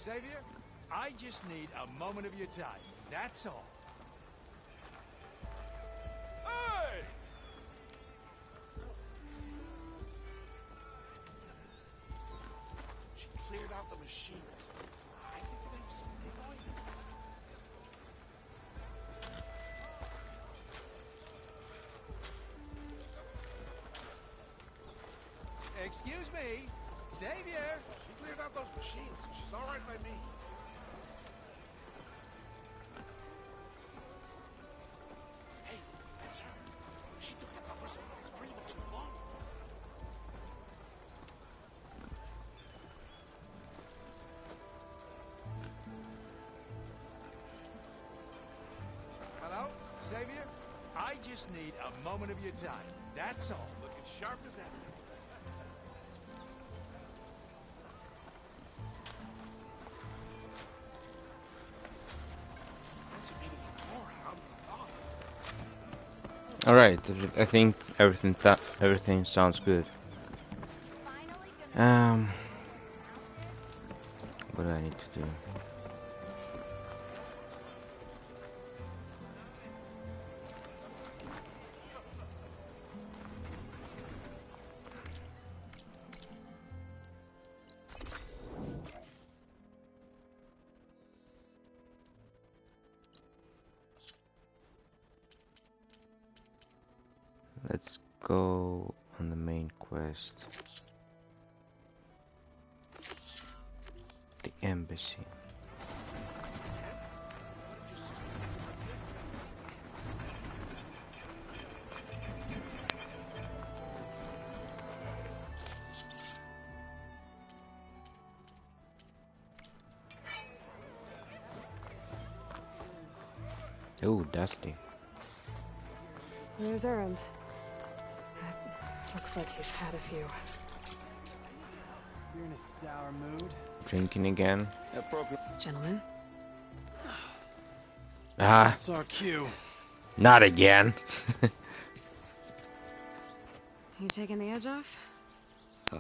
Xavier, I just need a moment of your time. That's all. Hey! She cleared out the machines. I think her name was Leroy. Excuse me, Xavier. She cleared out those machines. She's all right by me. Hey, that's her. She took out the whistle. It's pretty much too long. Hello, Xavier? I just need a moment of your time. That's all. Looking sharp as ever. All right, I think everything sounds good. What do I need to do? Let's go on the main quest. The embassy. Oh, Dusty. There's Erend. Looks like he's had a few. You're in a sour mood. Drinking again. Gentlemen? Ah, That's our cue. not again. You taking the edge off? Huh.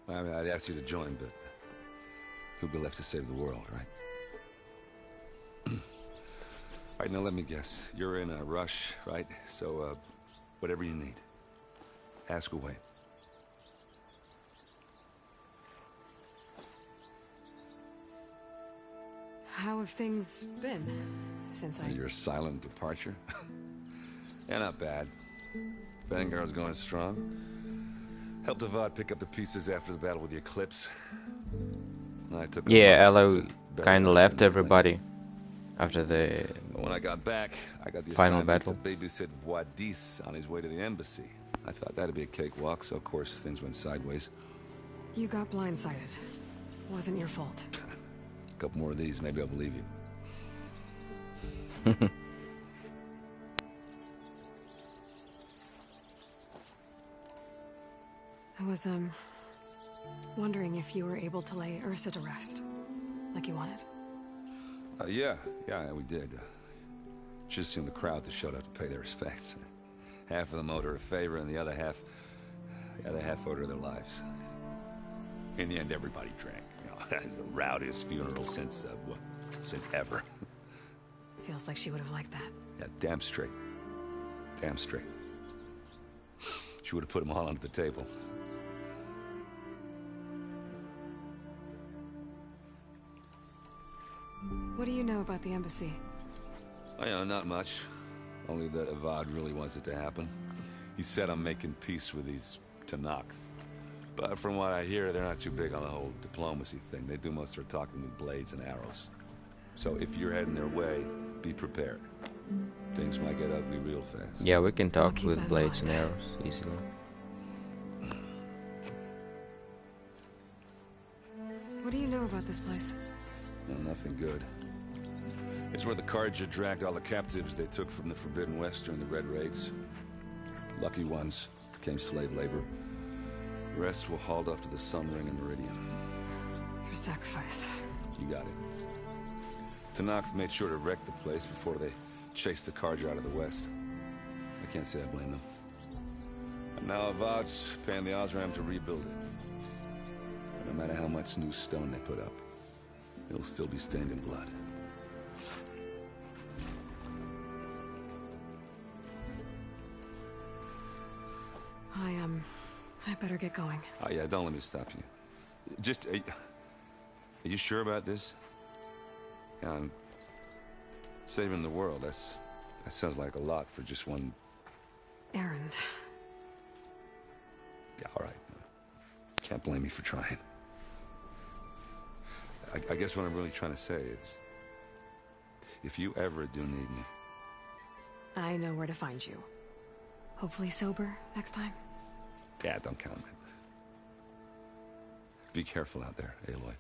I mean, I'd ask you to join, but who'd be left to save the world, right? All right, now let me guess. You're in a rush, right? So, whatever you need. Ask away. How have things been since Your silent departure? Yeah, not bad. Vanguard's going strong. Helped Avad pick up the pieces after the battle with the Eclipse. I took a Yeah, month Elo to bury kind of us left in the everybody after the But when I got back, I got the Final assignment battle. to babysit Wadis on his way to the embassy. I thought that'd be a cakewalk, so of course things went sideways. You got blindsided. Wasn't your fault. A couple more of these, maybe I'll believe you. I was, wondering if you were able to lay Ursa to rest, like you wanted. Yeah, we did. Just seemed the crowd that showed up to pay their respects. Half of them owed her a favor, and the other half owed her their lives. In the end, everybody drank. You know, it's the rowdiest funeral since ever. Feels like she would have liked that. Yeah, damn straight. Damn straight. She would have put them all under the table. What do you know about the embassy? Oh, you know, not much. Only that Avad really wants it to happen. He said I'm making peace with these Tenakth. But from what I hear, they're not too big on the whole diplomacy thing. They do most of their talking with blades and arrows. So if you're heading their way, be prepared. Things might get ugly real fast. Yeah, we can talk keep with that in blades and mind. arrows easily. What do you know about this place? Well, nothing good. It's where the Carja dragged all the captives they took from the Forbidden West during the Red Raids. Lucky ones became slave labor. The rest were hauled off to the Sun Ring and Meridian. Your sacrifice. You got it. Tenakth made sure to wreck the place before they chased the Carja out of the West. I can't say I blame them. And now Avad's paying the Osram to rebuild it. No matter how much new stone they put up. it'll still be stained in blood. I better get going. Oh, yeah, don't let me stop you. Just, are you sure about this? Yeah, I'm saving the world. That sounds like a lot for just one... Errand. Yeah, all right. Can't blame me for trying. I guess what I'm really trying to say is, if you ever do need me... I know where to find you. Hopefully sober next time. Yeah, don't count on it. Be careful out there, Aloy.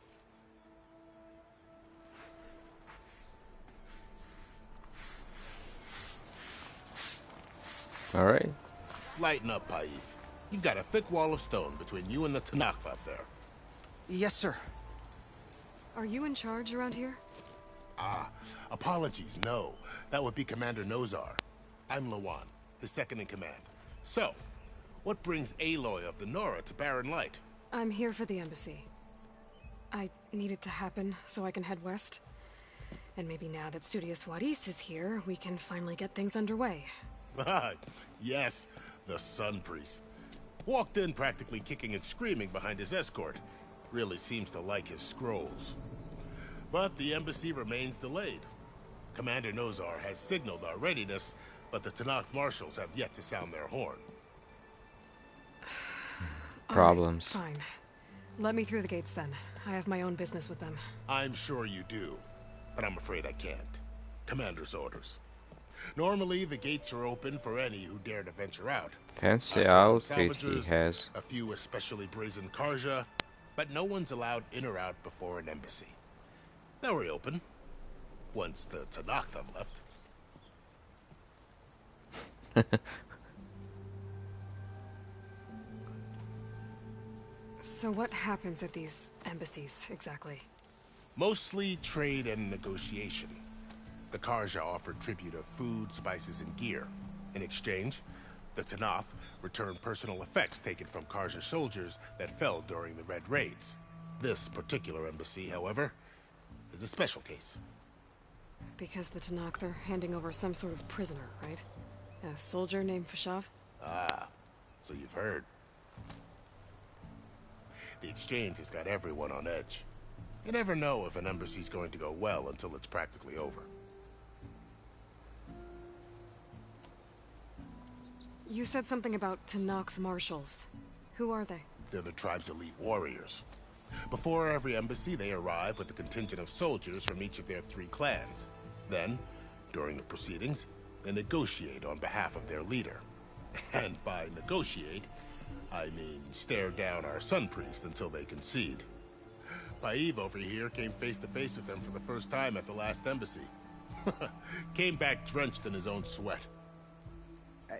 All right. Lighten up, Paif. You've got a thick wall of stone between you and the Tenakth up there. Yes, sir. Are you in charge around here? Apologies, no. That would be Commander Nozar. I'm Lawan, his second-in-command. So, what brings Aloy of the Nora to Barren Light? I'm here for the embassy. I need it to happen so I can head west. And maybe now that Studious Wadis is here, we can finally get things underway. Yes, the Sun Priest. Walked in practically kicking and screaming behind his escort. Really seems to like his scrolls. But the embassy remains delayed. Commander Nozar has signaled our readiness, but the Tenakth marshals have yet to sound their horn. Problems. All right, fine. Let me through the gates then. I have my own business with them. I'm sure you do, but I'm afraid I can't. Commander's orders. Normally, the gates are open for any who dare to venture out. Fancy Some outfit he salvagers, has. a few especially brazen Karja, but no one's allowed in or out before an embassy. They'll reopen once the Tenakth have left. So what happens at these embassies, exactly? Mostly trade and negotiation. The Karja offered tribute of food, spices, and gear. In exchange, the Tenakth returned personal effects taken from Karja soldiers that fell during the Red Raids. This particular embassy, however, is a special case. Because the Tenakth are handing over some sort of prisoner, right? A soldier named Fashav? Ah, so you've heard. The exchange has got everyone on edge. You never know if an embassy's going to go well until it's practically over. You said something about Tenakth marshals. Who are they? They're the tribe's elite warriors. Before every embassy, they arrive with a contingent of soldiers from each of their 3 clans. Then, during the proceedings, they negotiate on behalf of their leader. And by negotiate, I mean stare down our Sun Priest until they concede. Paif over here came face to face with them for the first time at the last embassy. Came back drenched in his own sweat.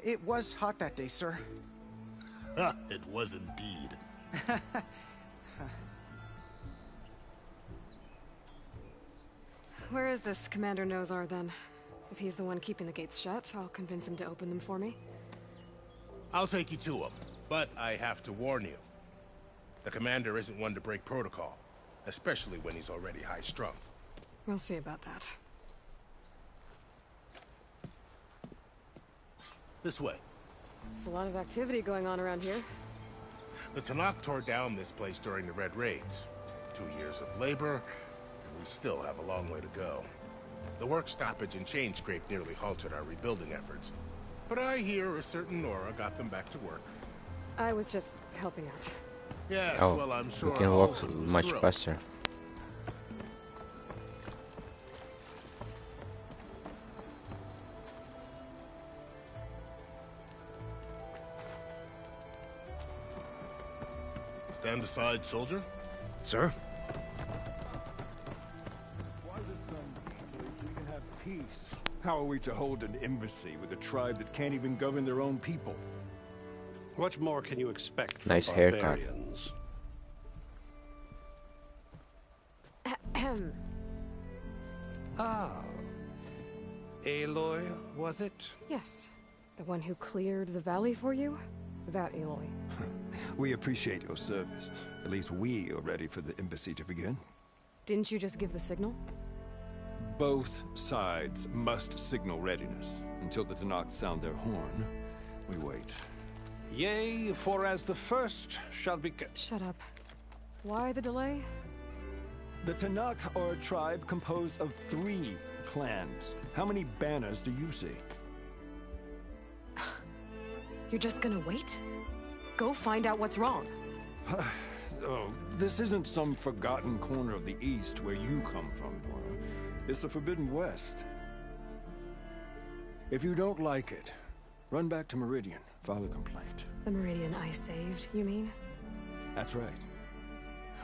It was hot that day, sir. It was indeed. Where is this Commander Nozar, then? If he's the one keeping the gates shut, I'll convince him to open them for me. I'll take you to him, but I have to warn you. The commander isn't one to break protocol, especially when he's already high-strung. We'll see about that. This way. There's a lot of activity going on around here. The Tenakth tore down this place during the Red Raids. 2 years of labor, and we still have a long way to go. The work stoppage and chain scrape nearly halted our rebuilding efforts. But I hear a certain Nora got them back to work. I was just helping out. Yes, Oh, well, I'm sure we can our walk husband was much thrilled. faster. Stand aside, soldier. Sir? Why the Sun so we can have peace? How are we to hold an embassy with a tribe that can't even govern their own people? What more can you expect from Nice haircut. barbarians? Ah. Aloy, was it? Yes. The one who cleared the valley for you? That Aloy. We appreciate your service. At least we are ready for the embassy to begin. Didn't you just give the signal? Both sides must signal readiness. Until the Tenakth sound their horn, we wait. Yea, for as the first shall be... Shut up. Why the delay? The Tenakth are a tribe composed of 3 clans. How many banners do you see? You're just gonna wait? Go find out what's wrong. Oh, this isn't some forgotten corner of the East where you come from, Vara. It's the Forbidden West. If you don't like it, run back to Meridian, file a complaint. The Meridian I saved, you mean? That's right.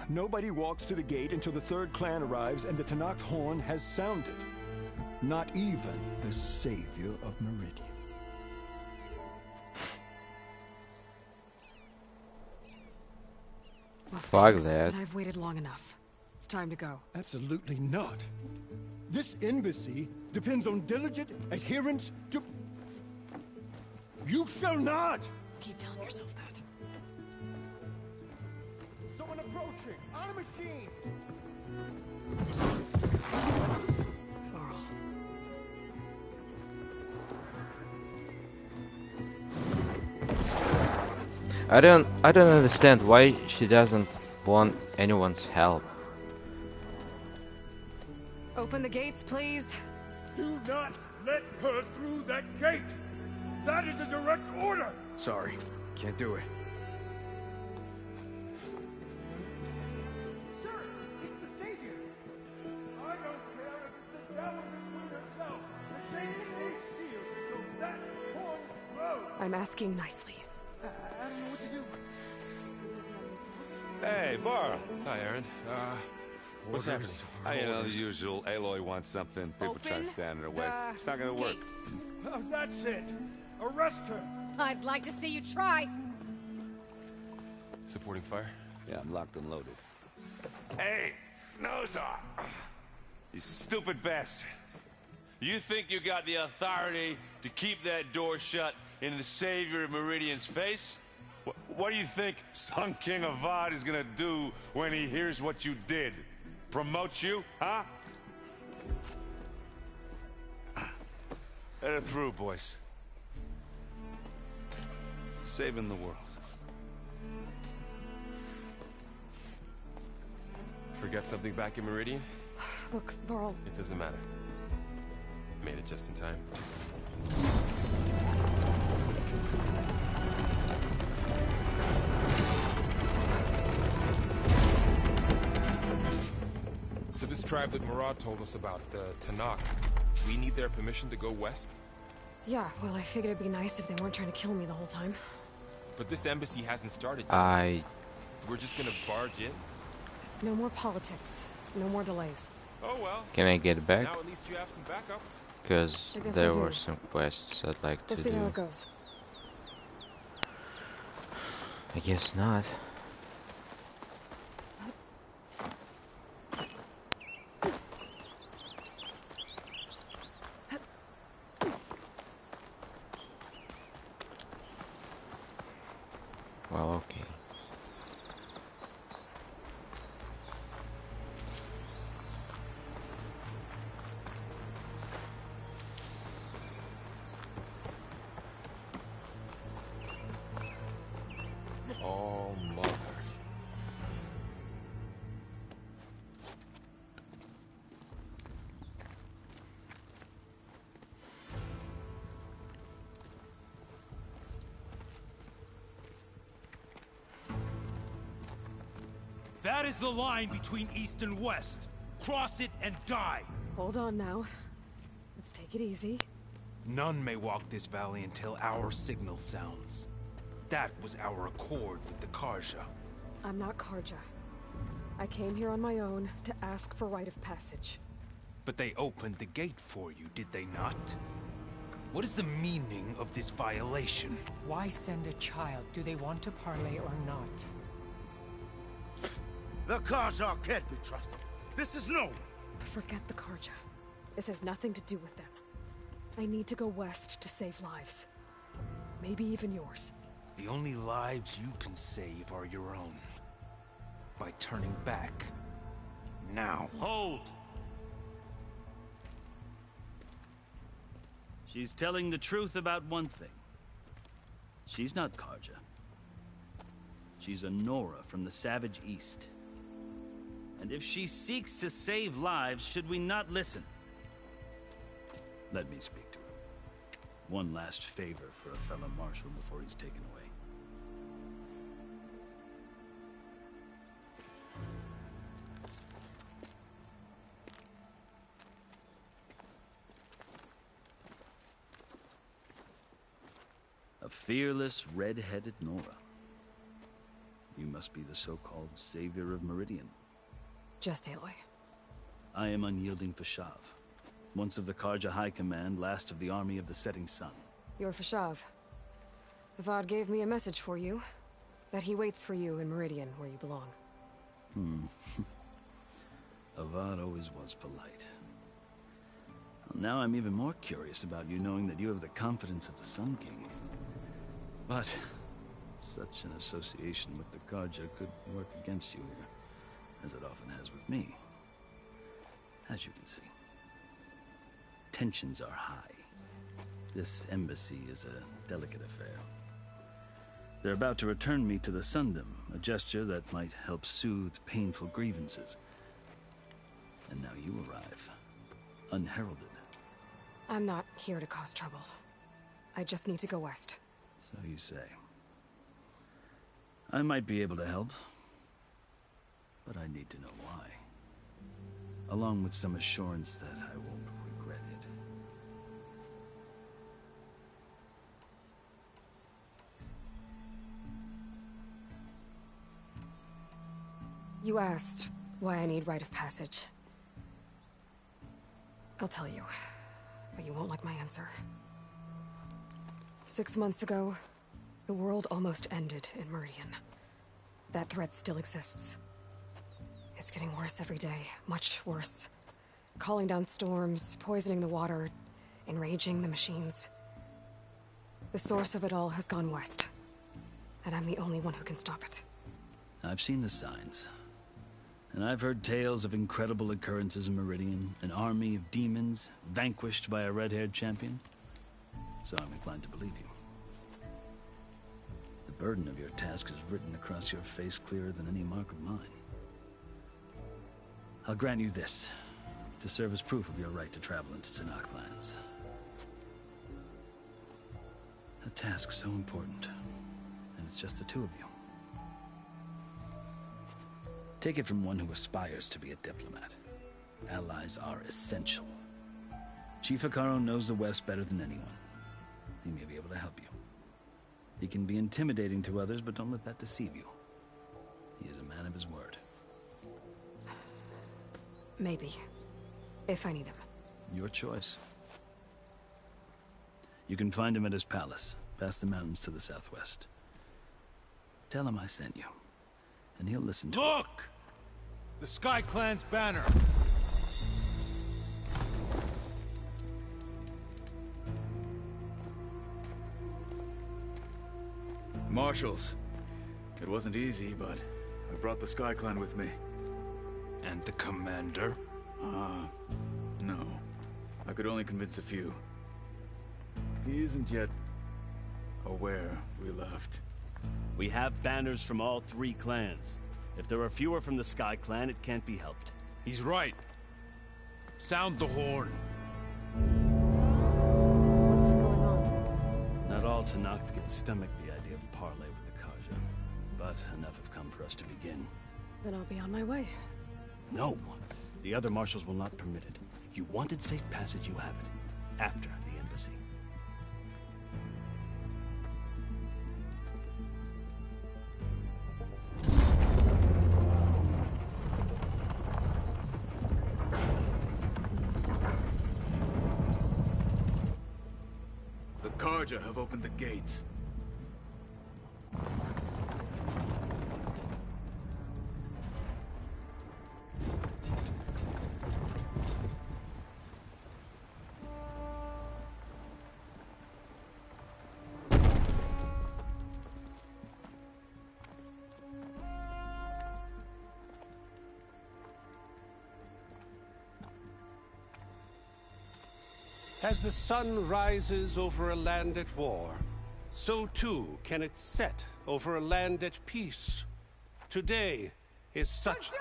Nobody walks to the gate until the 3rd clan arrives and the Tenakth horn has sounded. Not even the savior of Meridian. Well, Fuck thanks, that. but I've waited long enough. It's time to go. Absolutely not. This embassy depends on diligent adherence to... You shall not! Keep telling yourself that. Someone approaching! On a machine! Varl. I don't understand why she doesn't want anyone's help. Open the gates, please. Do not let her through that gate! That is a direct order! Sorry, can't do it. Sir, it's the Savior! I don't care if it's the devil between herself. The gate is sealed, so that horn blows! I'm asking nicely. I don't know what to do. Hey, Varl. Hi, Aaron. What's happening? You know, the usual. Aloy wants something. People try to stand in her way. It's not gonna work. Oh, that's it! Arrest her! I'd like to see you try. Supporting fire? Yeah, I'm locked and loaded. Hey, Nozar! You stupid bastard. You think you got the authority to keep that door shut in the savior of Meridian's face? What do you think Sun King Avad is gonna do when he hears what you did? Promote you, huh? Let her through, boys. Saving the world. Forget something back in Meridian? Look, Varl. It doesn't matter. Made it just in time. So this tribe that Murad told us about, the Tenakth, we need their permission to go west? Yeah, well, I figured it'd be nice if they weren't trying to kill me the whole time. But this embassy hasn't started yet. We're just gonna barge in? Just no more politics. No more delays. Oh well. Can I get back? Now at least you have some backup. Because I guess there I do. were some quests I'd like We'll to see do. how it goes. I guess not. Well, okay. Oh, mother. That is the line between East and West. Cross it and die. Hold on now. Let's take it easy. None may walk this valley until our signal sounds. That was our accord with the Karja. I'm not Karja. I came here on my own to ask for rite of passage. But they opened the gate for you, did they not? What is the meaning of this violation? Why send a child? Do they want to parley or not? The Karja can't be trusted. This is known. Forget the Karja. This has nothing to do with them. I need to go west to save lives. Maybe even yours. The only lives you can save are your own. By turning back. now. Hold! She's telling the truth about one thing. She's not Karja. She's a Nora from the Savage East. And if she seeks to save lives, should we not listen? Let me speak to her. One last favor for a fellow marshal before he's taken away. A fearless, red-headed Nora. You must be the so-called savior of Meridian. Just Aloy. I am Unyielding Fashav, once of the Karja High Command, last of the army of the Setting Sun. You're Fashav. Avad gave me a message for you. That he waits for you in Meridian, where you belong. Avad always was polite. Well, now I'm even more curious about you knowing that you have the confidence of the Sun King. But such an association with the Karja could work against you here, as it often has with me. As you can see, tensions are high. This embassy is a delicate affair. They're about to return me to the Sundom, a gesture that might help soothe painful grievances. And now you arrive, unheralded. I'm not here to cause trouble. I just need to go west. So you say. I might be able to help, but I need to know why. Along with some assurance that I won't regret it. You asked why I need rite of passage. I'll tell you, but you won't like my answer. 6 months ago, the world almost ended in Meridian. That threat still exists. It's getting worse every day, much worse. Calling down storms, poisoning the water, enraging the machines. The source of it all has gone west, and I'm the only one who can stop it. I've seen the signs. And I've heard tales of incredible occurrences in Meridian, an army of demons vanquished by a red-haired champion. So I'm inclined to believe you. The burden of your task is written across your face clearer than any mark of mine. I'll grant you this, to serve as proof of your right to travel into Tenakth lands. A task so important, and it's just the two of you. Take it from one who aspires to be a diplomat. Allies are essential. Chief Hekarro knows the West better than anyone. He may be able to help you. He can be intimidating to others, but don't let that deceive you. He is a man of his word. Maybe. If I need him. Your choice. You can find him at his palace, past the mountains to the southwest. Tell him I sent you, and he'll listen to it. Look! The Sky Clan's banner! Marshals. It wasn't easy, but I brought the Sky Clan with me. And the commander? No. I could only convince a few. He isn't yet aware we left. We have banners from all 3 clans. If there are fewer from the Sky Clan, it can't be helped. He's right. Sound the horn. What's going on? Not all Tenakth can stomach the idea of parley with the Karja, but enough have come for us to begin. Then I'll be on my way. No! The other marshals will not permit it. You wanted safe passage, you have it. After the embassy. The Karja have opened the gates. As the sun rises over a land at war, so too can it set over a land at peace. Today is such...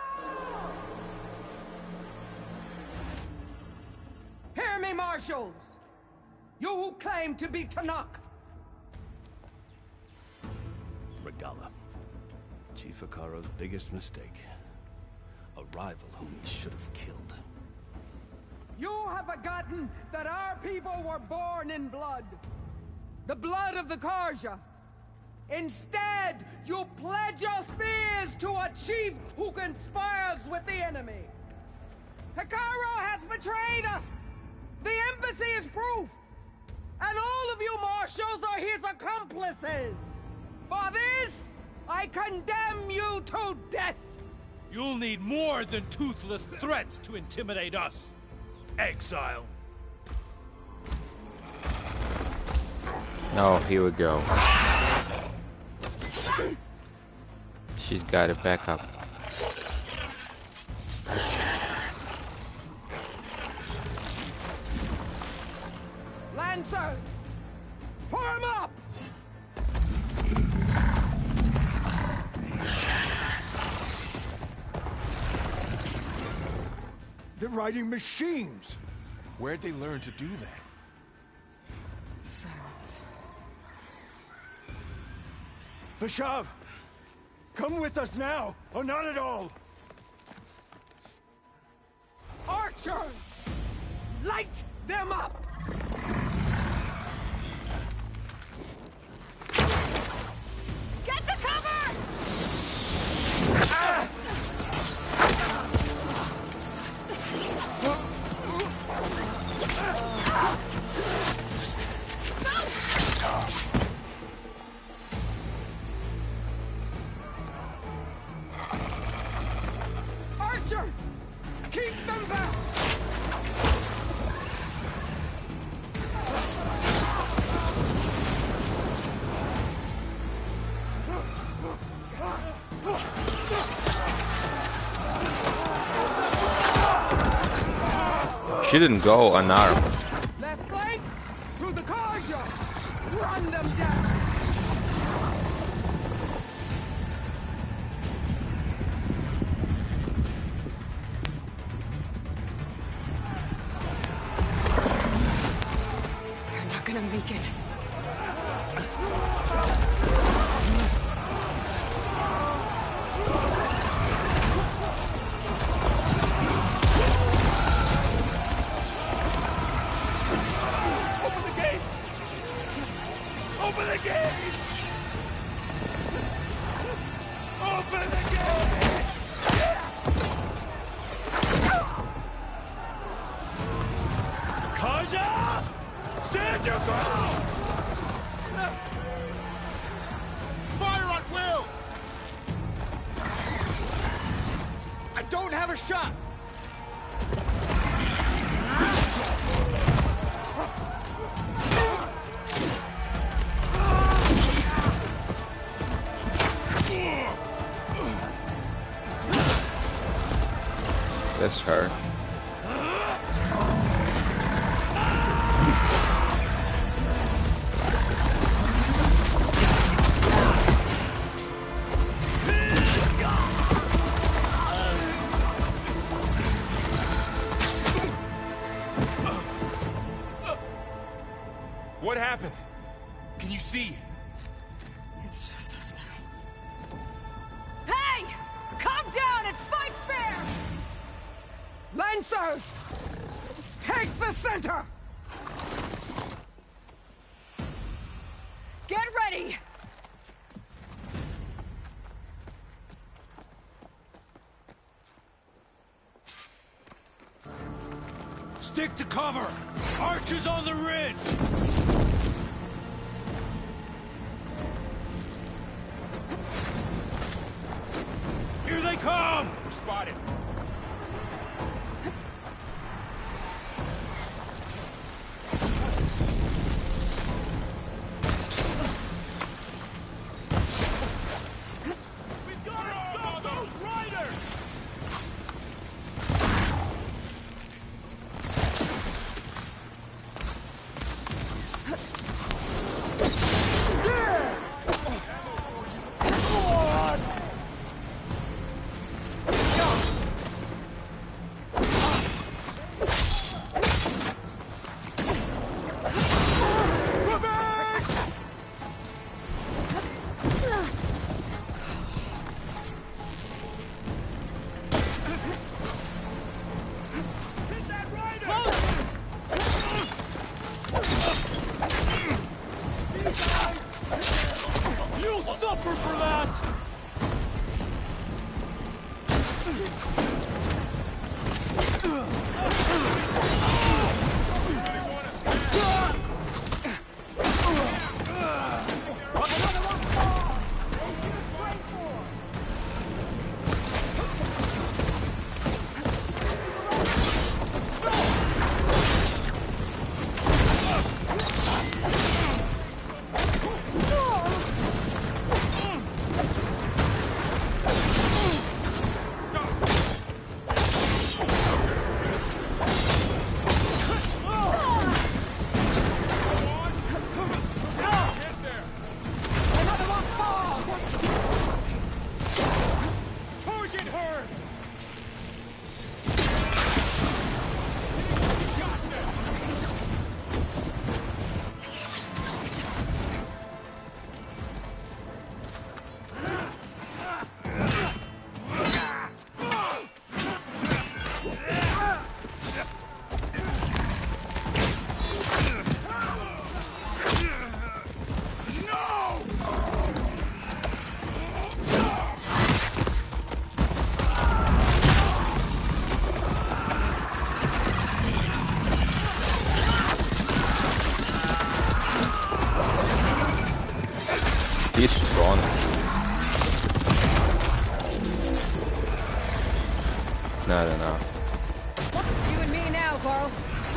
Hear me, Marshals! You who claim to be Tenakth! Regalla. Chief Hekarro's biggest mistake. A rival whom he should have killed. You have forgotten that our people were born in blood. The blood of the Carja. Instead, you pledge your spears to a chief who conspires with the enemy. Hekarro has betrayed us! The embassy is proof! And all of you marshals are his accomplices! For this, I condemn you to death! You'll need more than toothless threats to intimidate us. Exile. No, here we go. She's got it back up. Lancers! Form up! They're riding machines! Where'd they learn to do that? Silence. Vashav! Come with us now, or not at all! Archers! Light them up! Get to cover! Ah! Archers! Keep them back! She didn't go unarmed. Left flank! To the Carja! Run them down! They're not gonna make it. Open the gates! Open the gates! Carja! Stand your ground! Fire at will! I don't have a shot! That's her. What happened? Can you see? It's just us now. Hey! Calm down and fight fair! Lancers! Take the center! Get ready! Stick to cover! Archers on the ridge! Here they come! We're spotted. We've got to stop those riders!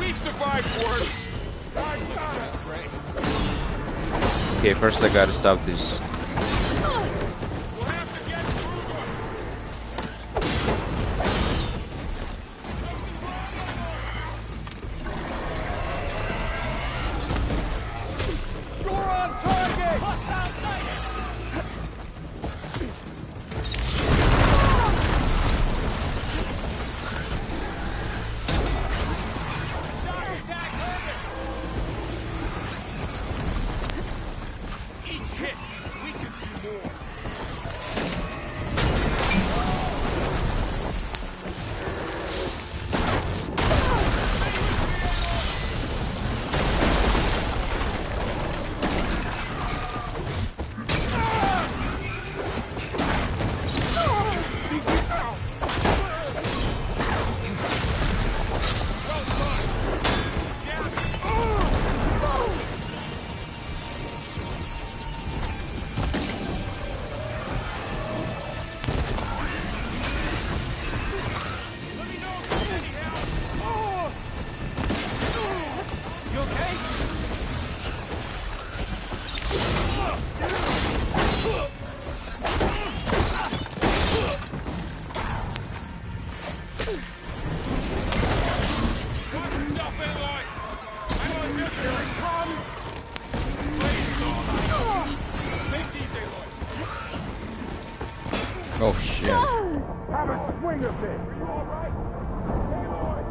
We've survived worse. Okay, first I gotta stop this. Oh shit. Have a swing of it. Are you all right? Aloy!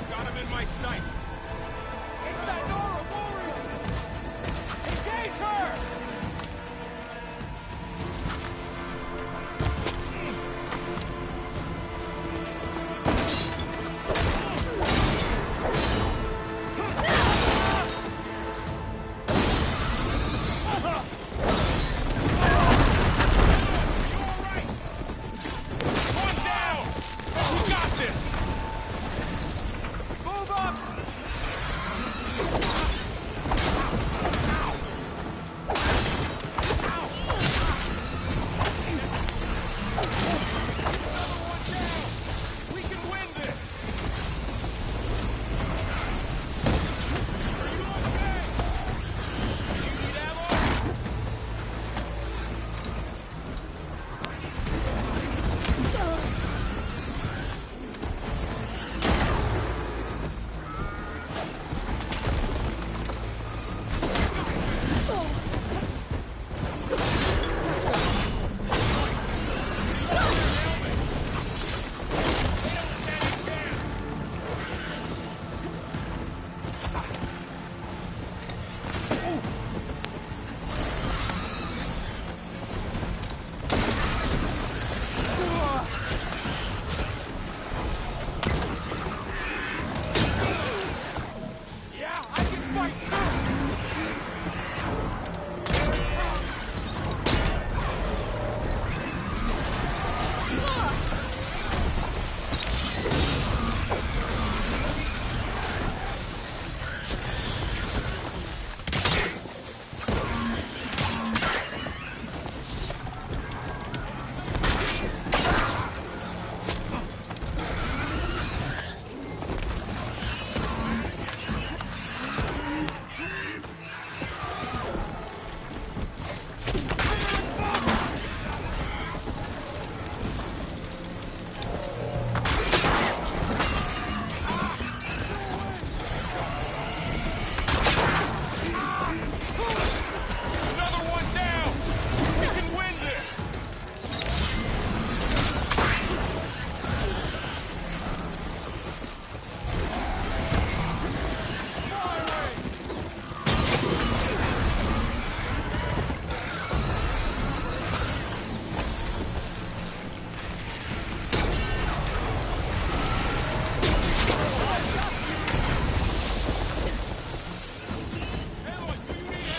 Got him in my sights. It's that Nora warrior! Engage her!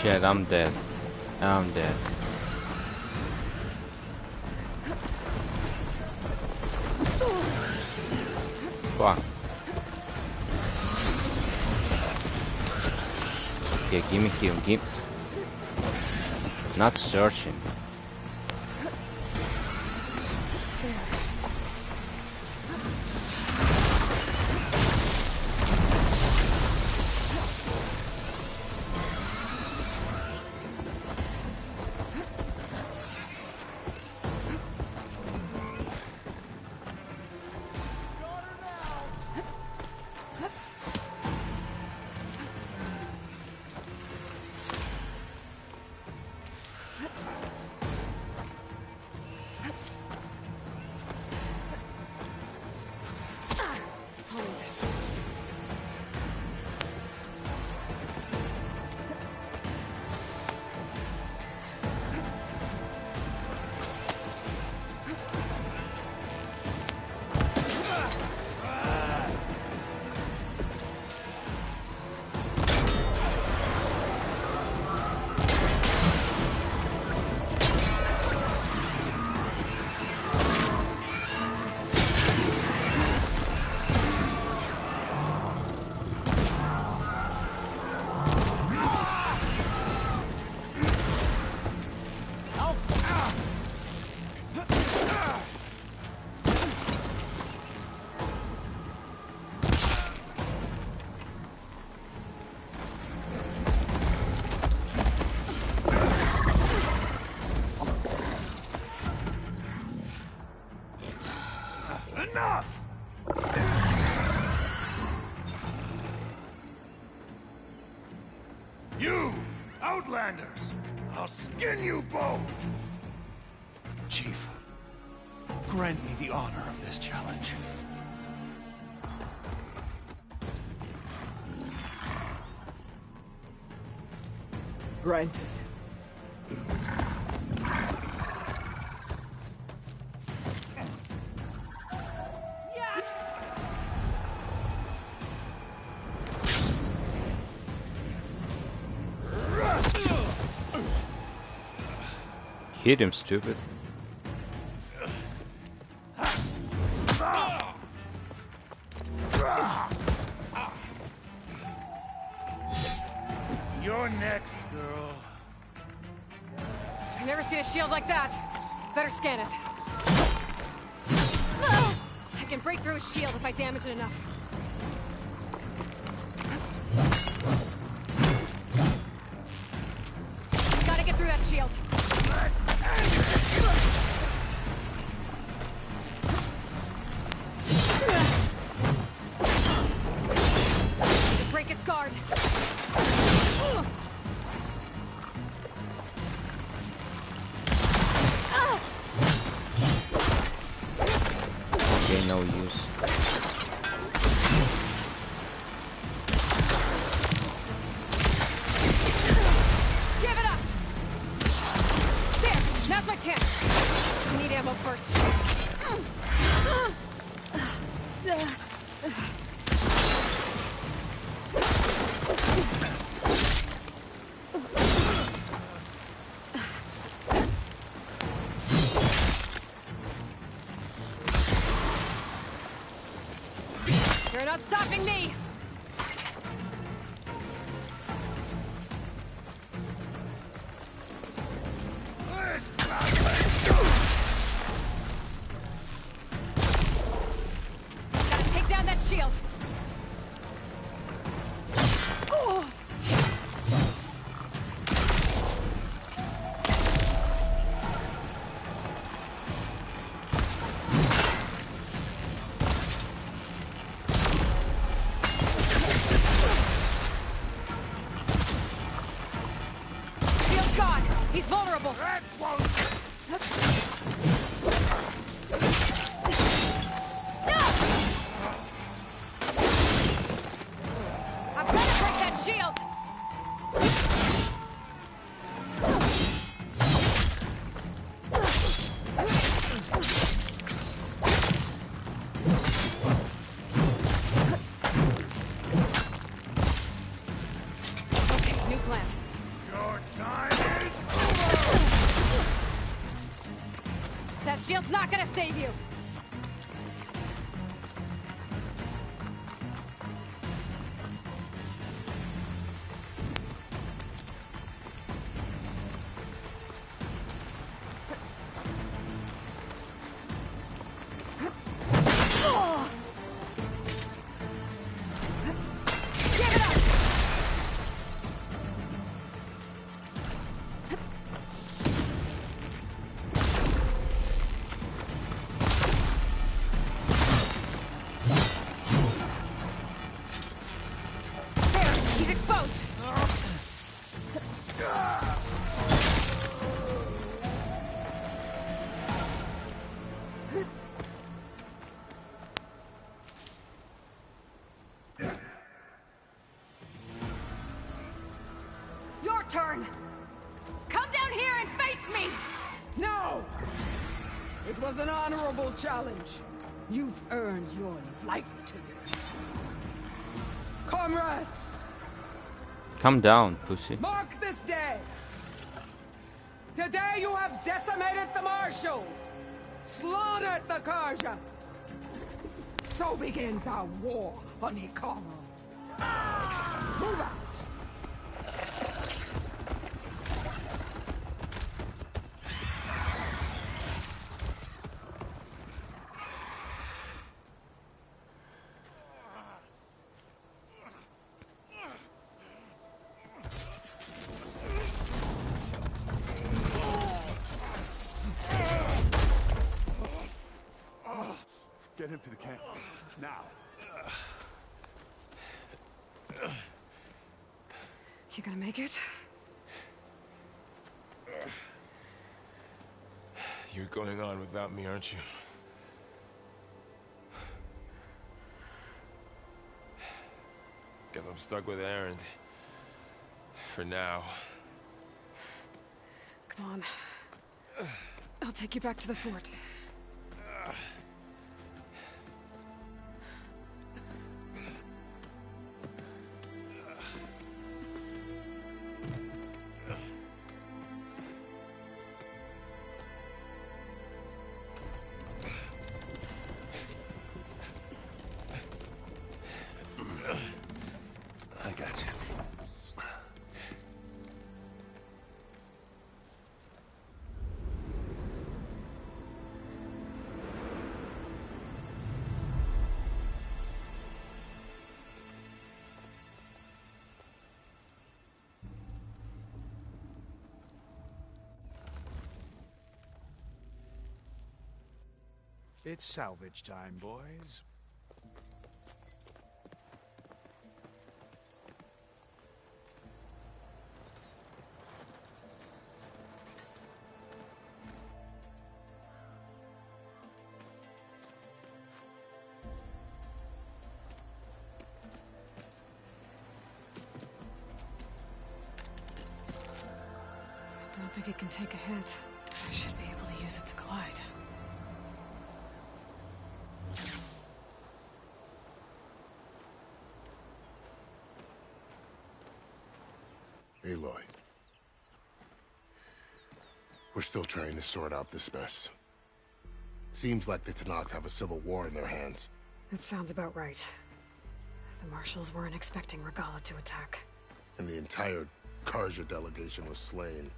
Shit, I'm dead. I'm dead. Fuck. Okay, gimme him, gimme. Not searching. Enough! You, Outlanders! I'll skin you both! Chief, grant me the honor of this challenge. Granted. Hit him, stupid. You're next, girl. I've never seen a shield like that. Better scan it. I can break through his shield if I damage it enough. Gotta get through that shield. Need to break his guard. Okay, no use. Give it up! There! Now's my chance! I need ammo first. You're not stopping me! Gotta take down that shield! Oh. Shield's gone! He's vulnerable! That I'm gonna break that shield! Okay, new plan. Your time is over! That shield's not gonna save you! Give it up! There! He's exposed! Your turn! Come down here and face me! No! It was an honorable challenge. You've earned your life today. Comrades, Come down, pussy. mark this day. Today you have decimated the Marshals, slaughtered the Karja. So begins our war on Hikaru. Move out. Get him to the camp. Now. You gonna make it? You're going on without me, aren't you? Guess I'm stuck with Erend. For now. Come on. I'll take you back to the fort. I got you. It's salvage time, boys. I don't think it can take a hit. I should be able to use it to glide. Aloy. We're still trying to sort out this mess. Seems like the Tenakth have a civil war in their hands. That sounds about right. The Marshals weren't expecting Regalla to attack. And the entire Carja delegation was slain.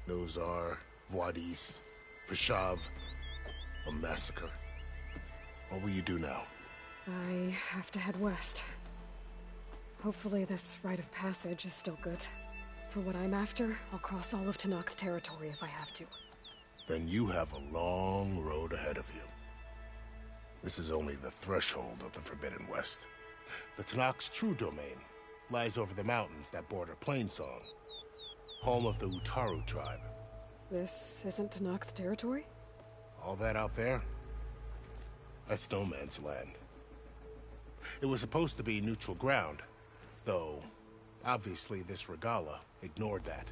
Nozar, Wadis, Vashav. A massacre. What will you do now? I have to head west. Hopefully this rite of passage is still good. For what I'm after, I'll cross all of Tenakth territory if I have to. Then you have a long road ahead of you. This is only the threshold of the Forbidden West. The Tenakth's true domain lies over the mountains that border Plainsong, home of the Utaru tribe. This isn't Tenakth territory? All that out there? That's no man's land. It was supposed to be neutral ground, though obviously this Regalla ignored that.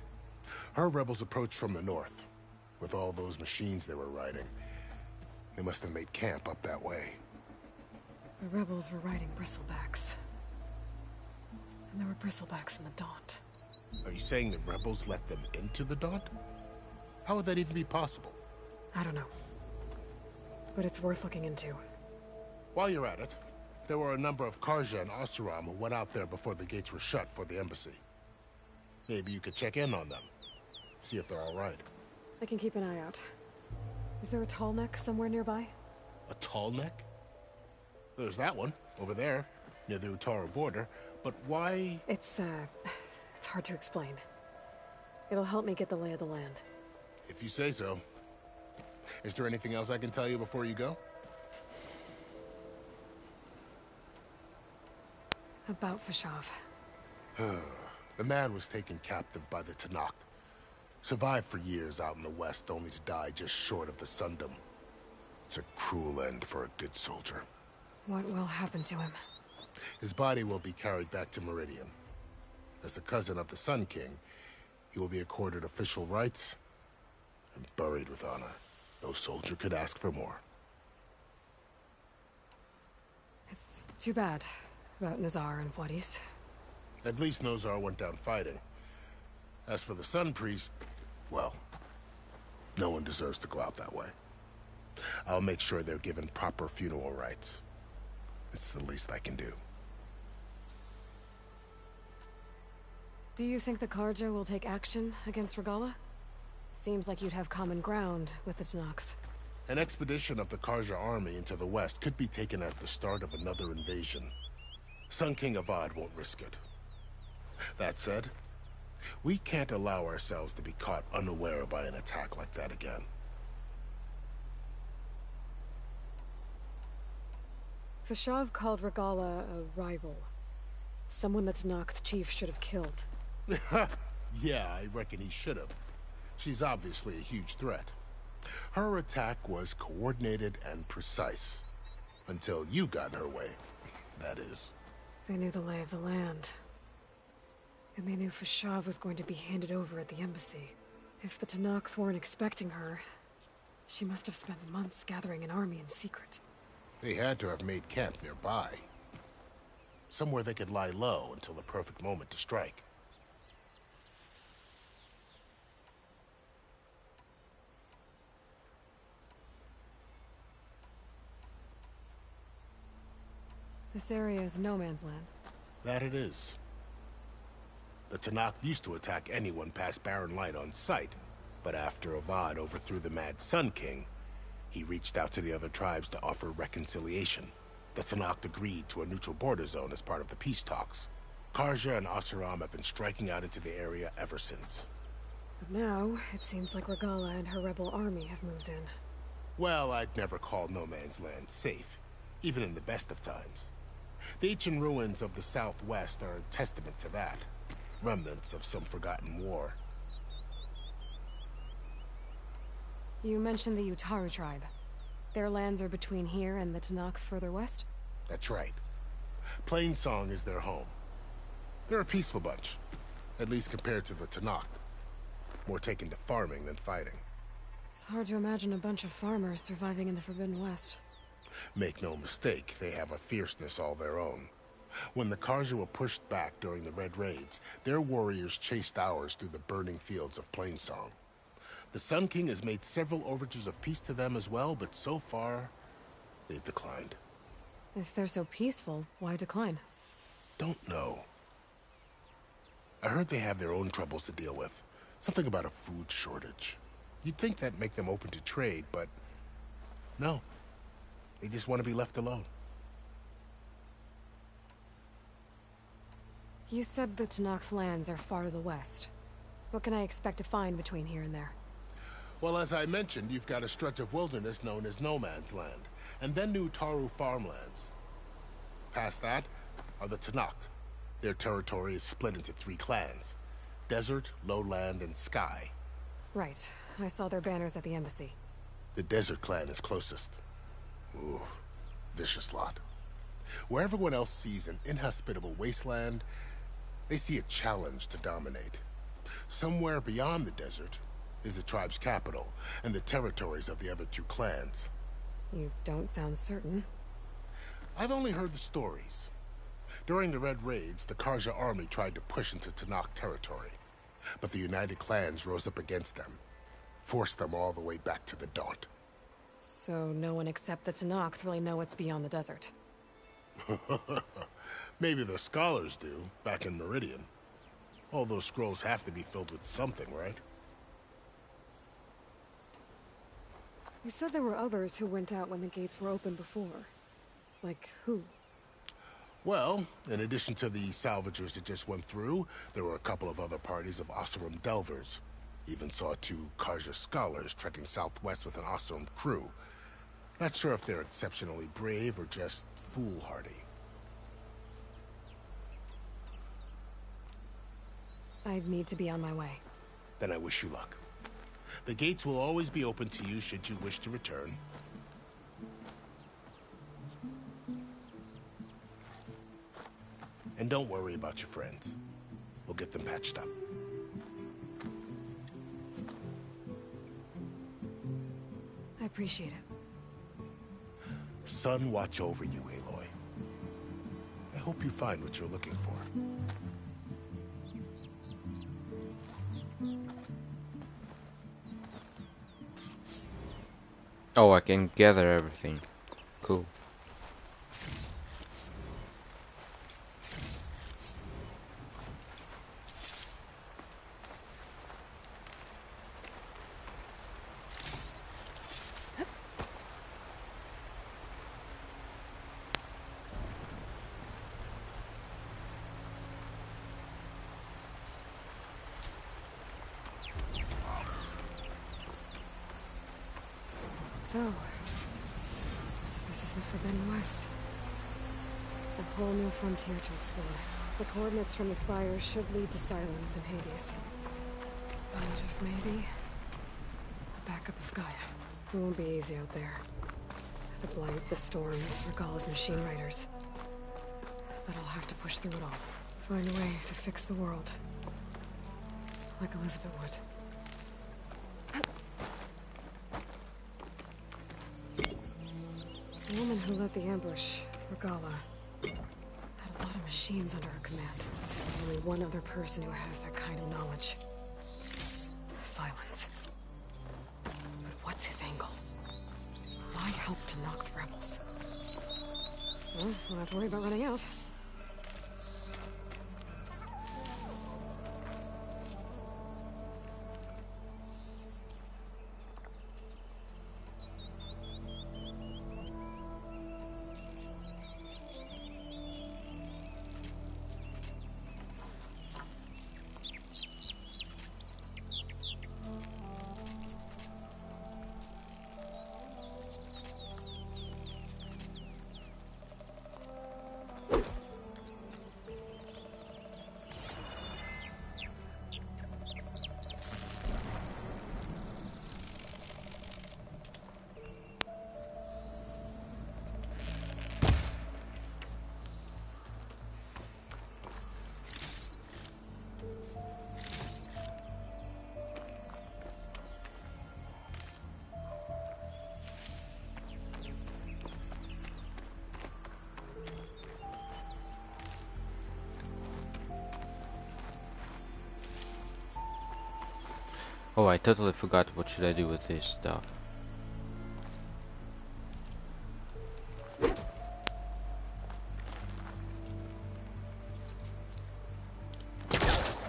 Her rebels approached from the north, with all those machines they were riding. They must have made camp up that way. The rebels were riding bristlebacks. And there were bristlebacks in the Daunt. Are you saying the rebels let them into the Daunt? How would that even be possible? I don't know. But it's worth looking into. While you're at it, there were a number of Carja and Oseram who went out there before the gates were shut for the embassy. Maybe you could check in on them. See if they're all right. I can keep an eye out. Is there a tall neck somewhere nearby? A tall neck? There's that one, over there, near the Utaru border. But why? It's hard to explain. It'll help me get the lay of the land. If you say so. Is there anything else I can tell you before you go? About Vashav. The man was taken captive by the Tenakth. Survived for years out in the west, only to die just short of the Sundom. It's a cruel end for a good soldier. What will happen to him? His body will be carried back to Meridian. As a cousin of the Sun King, he will be accorded official rights and buried with honor. No soldier could ask for more. It's too bad about Nozar and Wadis. At least Nozar went down fighting. As for the Sun Priest, well, no one deserves to go out that way. I'll make sure they're given proper funeral rites. It's the least I can do. Do you think the Carja will take action against Regalla? Seems like you'd have common ground with the Tenakth. An expedition of the Carja army into the west could be taken as the start of another invasion. Sun King Avad won't risk it. That said, we can't allow ourselves to be caught unaware by an attack like that again. Fashav called Regala a rival. Someone that Tenakth chief should have killed. Yeah, I reckon he should have. She's obviously a huge threat. Her attack was coordinated and precise. Until you got in her way, that is. They knew the lay of the land. And they knew Fashav was going to be handed over at the embassy. If the Tenakth weren't expecting her, she must have spent months gathering an army in secret. They had to have made camp nearby. Somewhere they could lie low until the perfect moment to strike. This area is no man's land. That it is. The Tenakth used to attack anyone past Barren Light on sight, but after Avad overthrew the Mad Sun King, he reached out to the other tribes to offer reconciliation. The Tenakth agreed to a neutral border zone as part of the peace talks. Karja and Oseram have been striking out into the area ever since. But now, it seems like Regala and her rebel army have moved in. Well, I'd never call no man's land safe, even in the best of times. The ancient ruins of the Southwest are a testament to that. Remnants of some forgotten war. You mentioned the Utaru tribe. Their lands are between here and the Tenakth further west? That's right. Plainsong is their home. They're a peaceful bunch, at least compared to the Tenakth. More taken to farming than fighting. It's hard to imagine a bunch of farmers surviving in the Forbidden West. Make no mistake, they have a fierceness all their own. When the Karja were pushed back during the Red Raids, their warriors chased ours through the burning fields of Plainsong. The Sun King has made several overtures of peace to them as well, but so far, they've declined. If they're so peaceful, why decline? Don't know. I heard they have their own troubles to deal with. Something about a food shortage. You'd think that'd make them open to trade, but no. They just want to be left alone. You said the Tenakth lands are far to the west. What can I expect to find between here and there? Well, as I mentioned, you've got a stretch of wilderness known as No Man's Land, and then New Utaru farmlands. Past that are the Tenakth. Their territory is split into 3 clans: Desert, Lowland, and Sky. Right. I saw their banners at the embassy. The Desert clan is closest. Ooh, vicious lot. Where everyone else sees an inhospitable wasteland, they see a challenge to dominate. Somewhere beyond the desert is the tribe's capital, and the territories of the other 2 clans. You don't sound certain. I've only heard the stories. During the Red Raids, the Karja army tried to push into Tenakth territory, but the United Clans rose up against them, forced them all the way back to the Daunt. So no one except the Tenakth really know what's beyond the desert. Maybe the scholars do, back in Meridian. All those scrolls have to be filled with something, right? You said there were others who went out when the gates were open before. Like who? Well, in addition to the salvagers that just went through, there were a couple of other parties of Oseram delvers. Even saw 2 Karja scholars trekking southwest with an Oseram crew. Not sure if they're exceptionally brave or just foolhardy. I'd need to be on my way. Then I wish you luck. The gates will always be open to you should you wish to return. And don't worry about your friends. We'll get them patched up. I appreciate it. Sun watch over you, Aloy. I hope you find what you're looking for. Oh, I can gather everything. Cool. So, this is the Forbidden West. A whole new frontier to explore. The coordinates from the spires should lead to Silence and Hades. And just maybe a backup of Gaia. It won't be easy out there. The Blight, the Storms, Regalla's machine riders. But I'll have to push through it all. Find a way to fix the world. Like Elizabeth would. The woman who led the ambush, Regalla, had a lot of machines under her command. Only one other person who has that kind of knowledge. Silence. But what's his angle? Why help to knock the rebels? Well, we'll have to worry about running out. Oh, I totally forgot what should I do with this stuff. I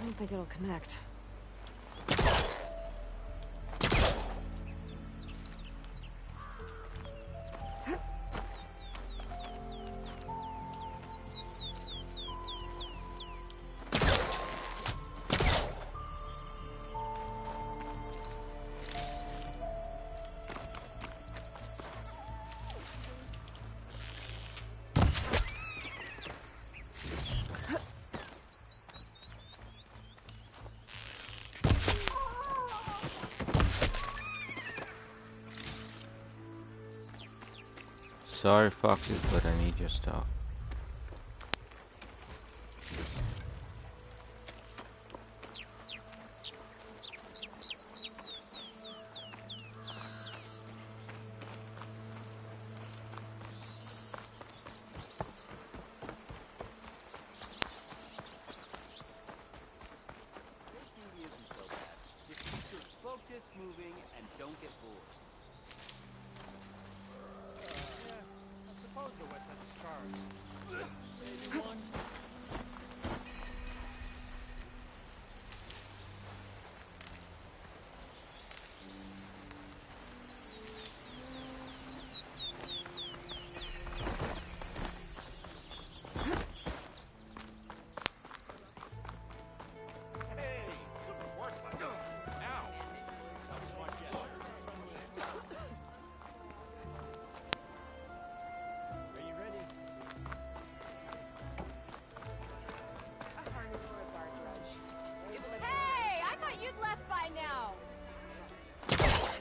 don't think it'll connect. Sorry, Foxes, but I need your stuff.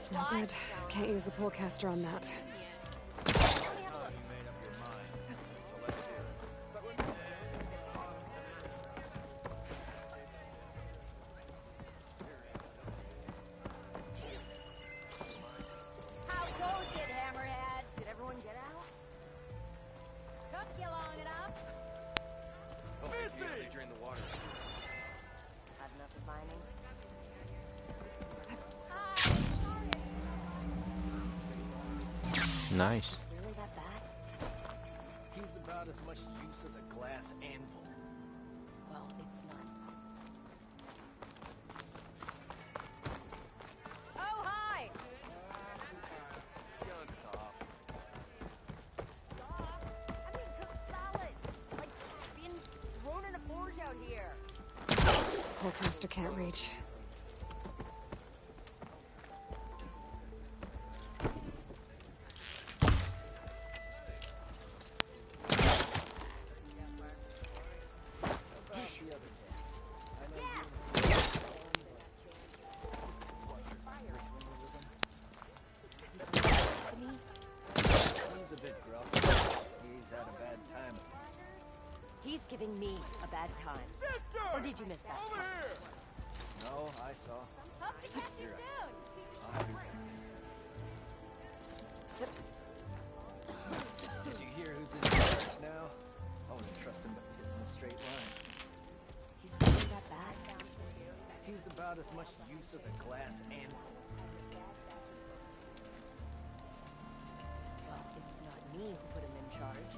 It's no good. Can't use the polecaster on that. How goes it, Hammerhead? Did everyone get out? Took you long enough? Oh, they drain the water. Had enough of mining? Nice. Really that bad? He's about as much use as a glass anvil. Well, it's not. Oh, hi! Gun soft. Soft? I mean, cooked salad. Like being thrown in a forge out here. Polecaster can't reach. He's giving me a bad time. Sister! Or did you miss that? Over here! No, I saw. Hope to catch you soon. Did you hear who's in charge now? I wouldn't trust him to piss in a straight line. He's really that bad. He's about as much use as a glass animal. Well, it's not me who put him in charge.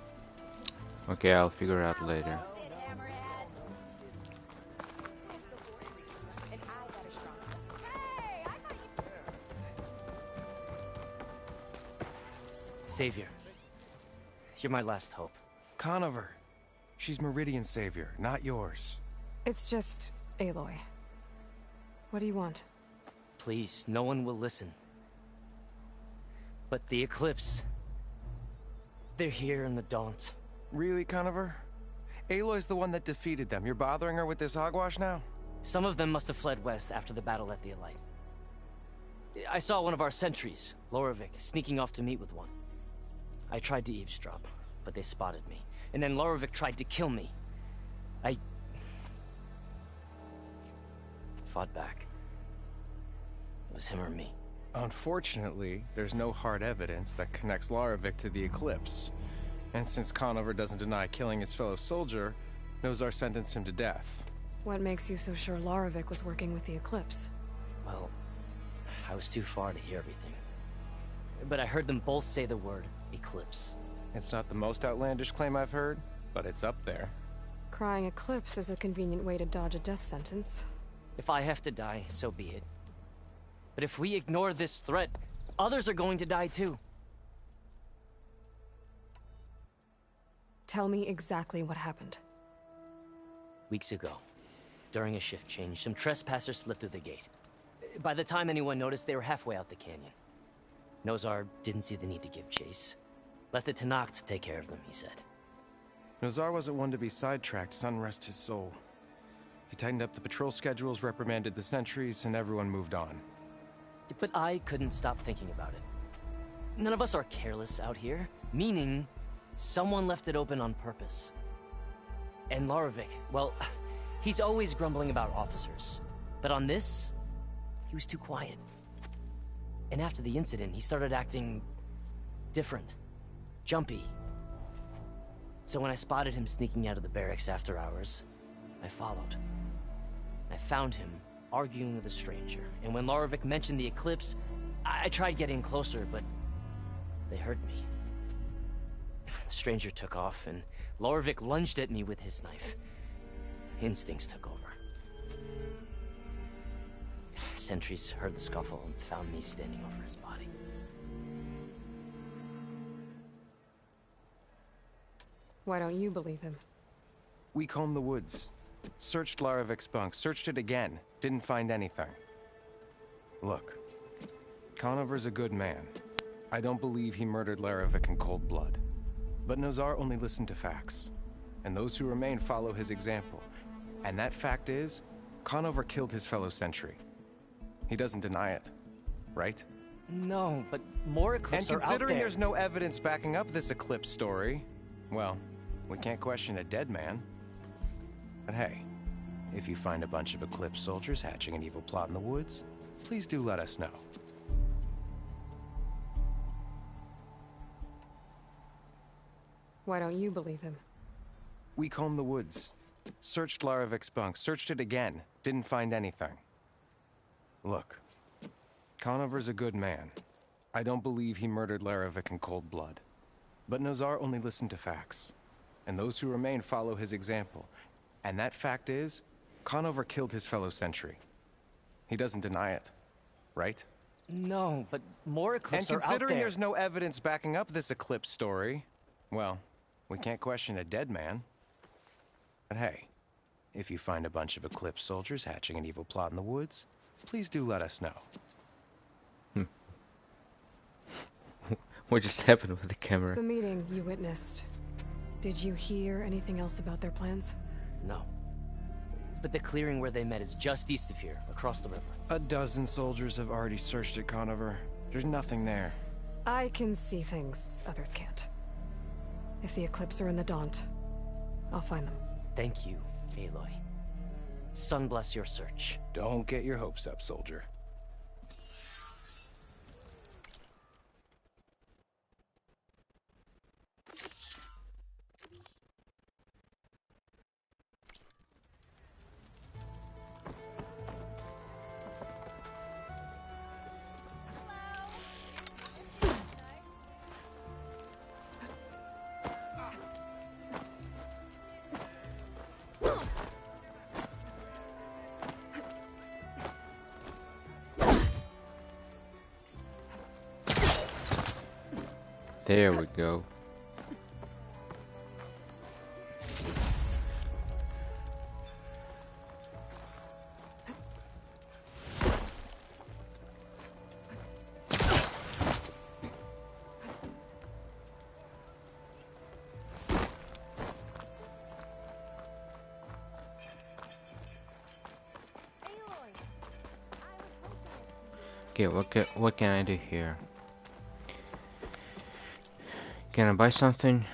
Okay, I'll figure out later. Savior. You're my last hope. Conover. She's Meridian's savior, not yours. It's just Aloy. What do you want? Please, no one will listen. But the Eclipse... they're here in the Daunt. Really, Conover? Aloy's the one that defeated them. You're bothering her with this hogwash now? Some of them must have fled west after the battle at the Elite. I saw one of our sentries, Lorovic, sneaking off to meet with one. I tried to eavesdrop, but they spotted me. And then Lorovic tried to kill me. I... fought back. It was him or me. Unfortunately, there's no hard evidence that connects Lorovic to the Eclipse. And since Conover doesn't deny killing his fellow soldier, Nozar sentenced him to death. What makes you so sure Lorovic was working with the Eclipse? Well, I was too far to hear everything. But I heard them both say the word Eclipse. It's not the most outlandish claim I've heard, but it's up there. Crying Eclipse is a convenient way to dodge a death sentence. If I have to die, so be it. But if we ignore this threat, others are going to die too. Tell me exactly what happened. Weeks ago, during a shift change, some trespassers slipped through the gate. By the time anyone noticed, they were halfway out the canyon. Nozar didn't see the need to give chase. Let the Tenakth take care of them, he said. Nozar wasn't one to be sidetracked, sun rest his soul. He tightened up the patrol schedules, reprimanded the sentries, and everyone moved on. But I couldn't stop thinking about it. None of us are careless out here, meaning someone left it open on purpose. And Lorovic, well, he's always grumbling about officers. But on this, he was too quiet. And after the incident, he started acting different, jumpy. So when I spotted him sneaking out of the barracks after hours, I followed. I found him arguing with a stranger, and when Lorovic mentioned the Eclipse, I tried getting closer, but they heard me. The stranger took off, and Lorovic lunged at me with his knife. Instincts took over. Sentries heard the scuffle and found me standing over his body. Why don't you believe him? We combed the woods. Searched Larovic's bunk, searched it again. Didn't find anything. Look, Conover's a good man. I don't believe he murdered Larovic in cold blood. But Nozar only listened to facts. And those who remain follow his example. And that fact is, Conover killed his fellow sentry. He doesn't deny it, right? No, but more Eclipse are out there. And considering there's no evidence backing up this Eclipse story, well, we can't question a dead man. But hey, if you find a bunch of Eclipse soldiers hatching an evil plot in the woods, please do let us know. Why don't you believe him? We combed the woods. Searched Larovic's bunk, searched it again. Didn't find anything. Look, Conover's a good man. I don't believe he murdered Larovic in cold blood. But Nozar only listened to facts. And those who remain follow his example. And that fact is, Conover killed his fellow sentry. He doesn't deny it, right? No, but more Eclipse are out there. And considering there's no evidence backing up this Eclipse story, well, we can't question a dead man. But hey, if you find a bunch of Eclipse soldiers hatching an evil plot in the woods, please do let us know. What just happened with the camera? The meeting you witnessed. Did you hear anything else about their plans? No. But the clearing where they met is just east of here, across the river. A dozen soldiers have already searched it, Conover. There's nothing there. I can see things others can't. If the Eclipse are in the Daunt, I'll find them. Thank you, Aloy. Sun bless your search. Don't get your hopes up, soldier. There we go. Okay, what can I do here? Can I buy something?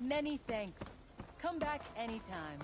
Many thanks. Come back anytime.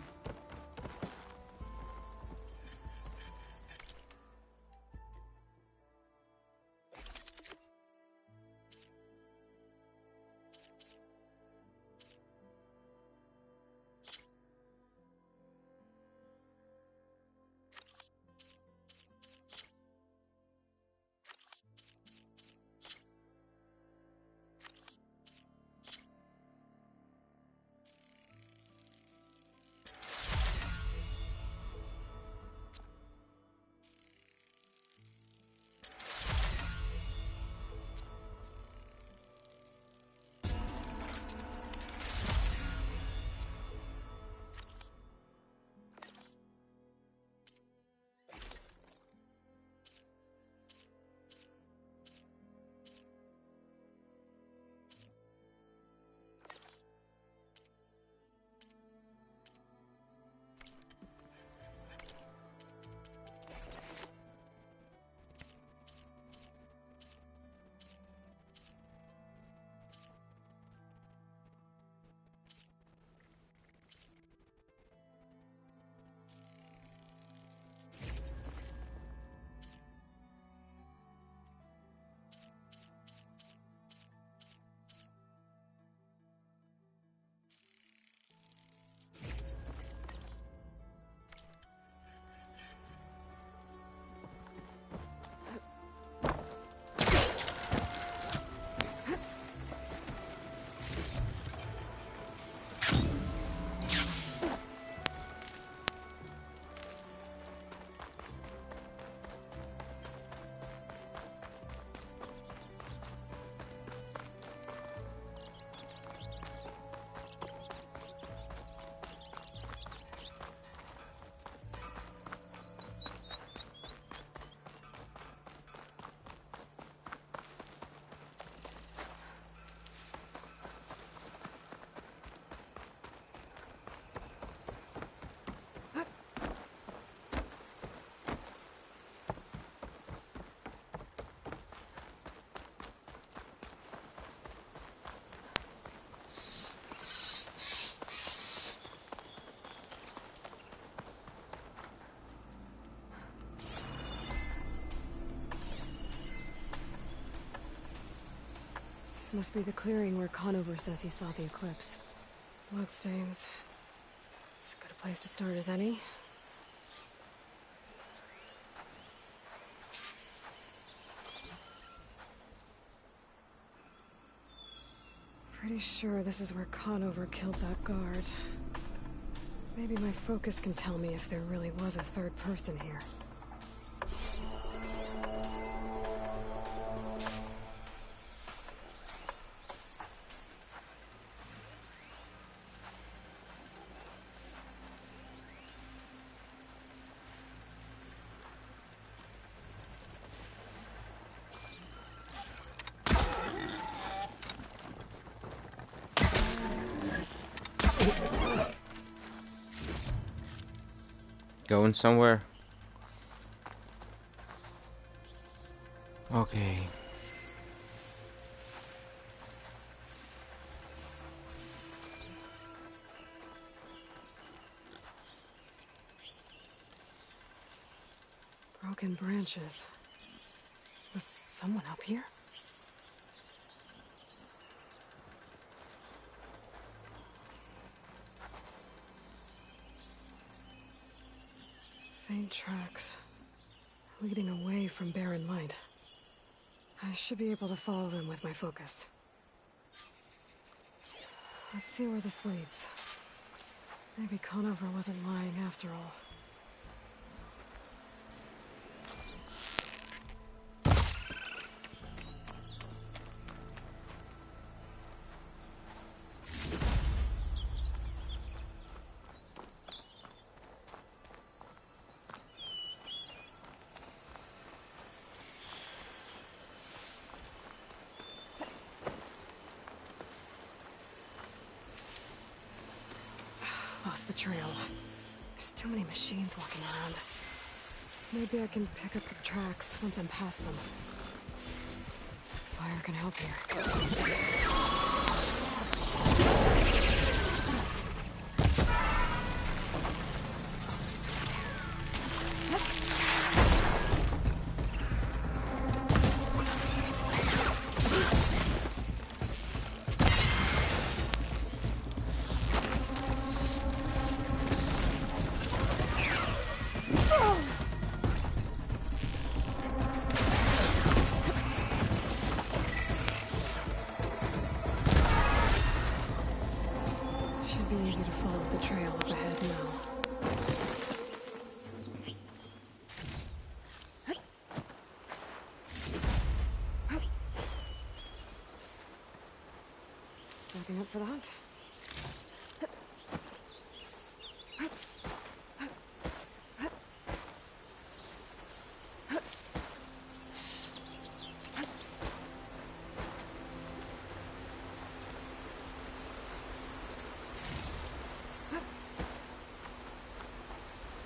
This must be the clearing where Conover says he saw the eclipse. Bloodstains. It's as good a place to start as any. Pretty sure this is where Conover killed that guard. Maybe my focus can tell me if there really was a third person here. Going somewhere? Okay. Broken branches. Was someone up here? Faint tracks, leading away from barren light. I should be able to follow them with my focus. Let's see where this leads. Maybe Conover wasn't lying after all. Lost the trail. There's too many machines walking around. Maybe I can pick up the tracks once I'm past them. Fire can help here. Should be easy to follow the trail up ahead now. Stacking up for the hunt.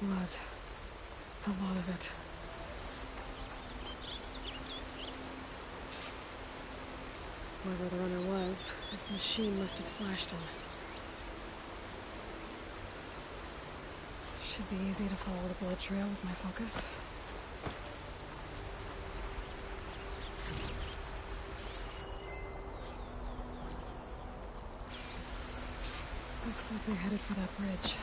Blood. A lot of it. Whoever the runner was, this machine must have slashed him. Should be easy to follow the blood trail with my focus. Looks like they're headed for that bridge.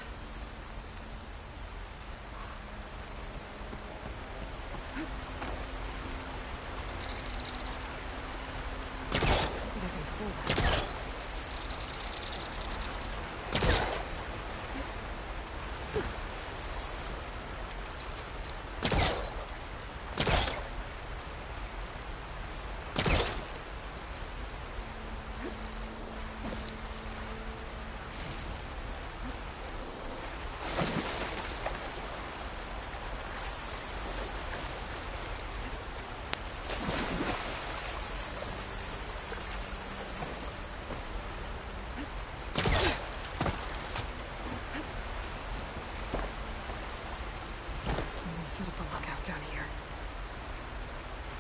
Set up a lookout down here.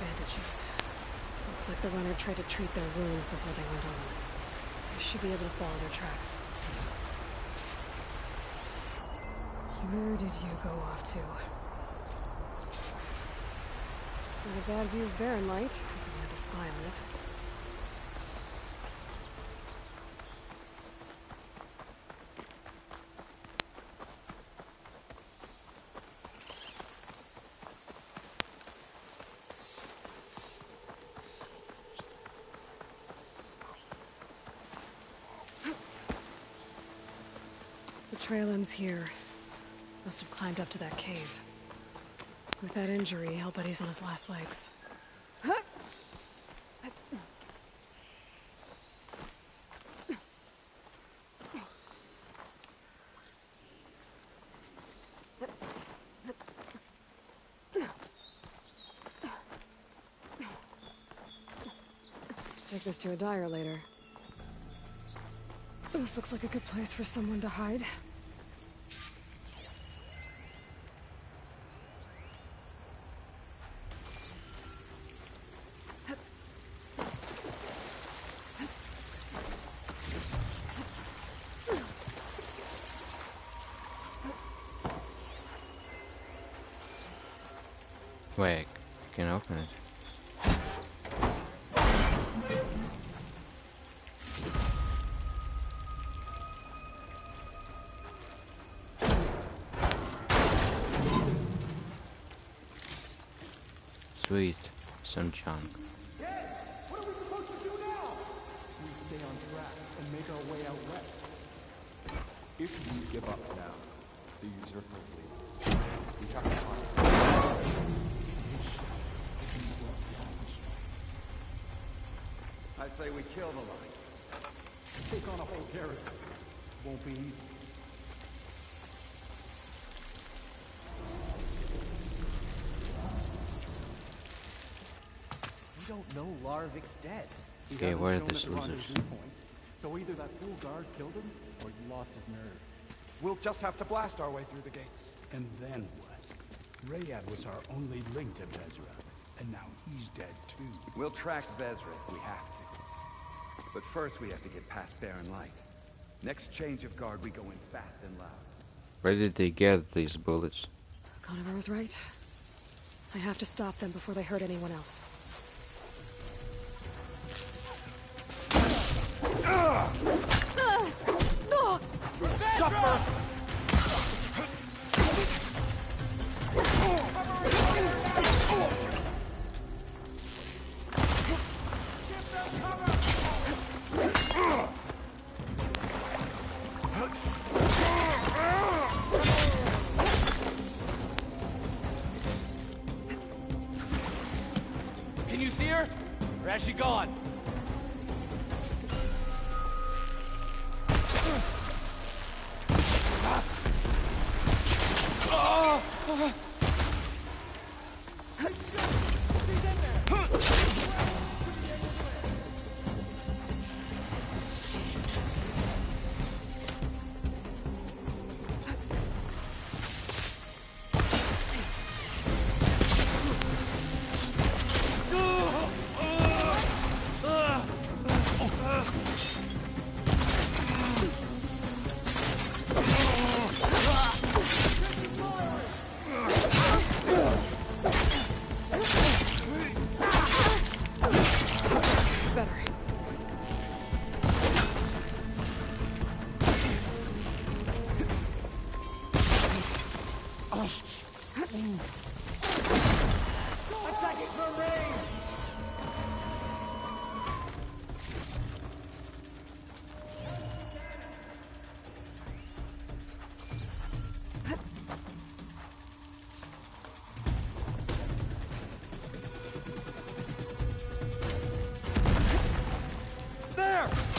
Bandages. Looks like the runner tried to treat their wounds before they went on. I should be able to follow their tracks. Where did you go off to? Not a bad view of barren light, if you had to spy on it. The trail ends here. Must have climbed up to that cave. With that injury, I'll bet he's on his last legs. Take this to a dyer later. This looks like a good place for someone to hide. Wait, I can open it. Sweet, some junk. What are we supposed to do now? We stay on track and make our way out west. If we give up now, the usurper flees. We have to find I say we kill the line. Take on a whole garrison. Won't be easy. We don't know Larvik's dead. Okay, where are the soldiers? So either that fool guard killed him, or he lost his nerve. We'll just have to blast our way through the gates. And then what? Rayad was our only link to Vezra, and now he's dead too. We'll track Vezra if we have to. But first we have to get past Barren Light. Next change of guard, we go in fast and loud. Where did they get these bullets? Conover was right. I have to stop them before they hurt anyone else. Suffer! Can you see her? Or has she gone?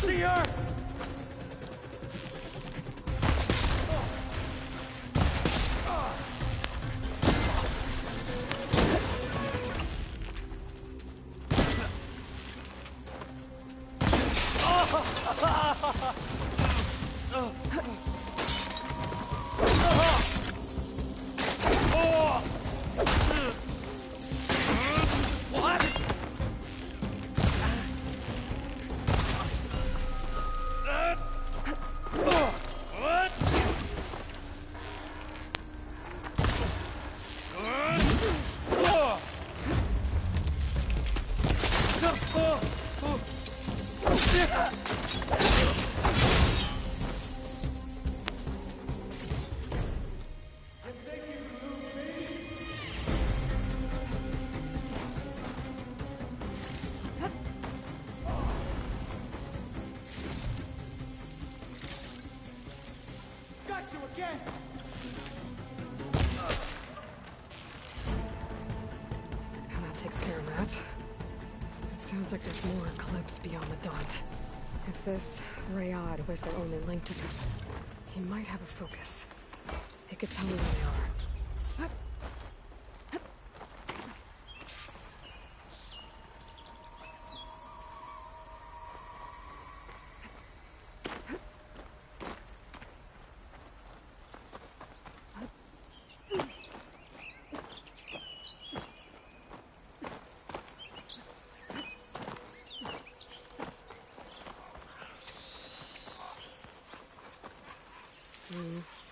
See her! again! And that takes care of that. It sounds like there's more Eclipse beyond the dot. If this Rayad was their only link to them, he might have a focus. He could tell me where they are.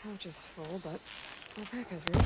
Pouch is full, but my pack has room.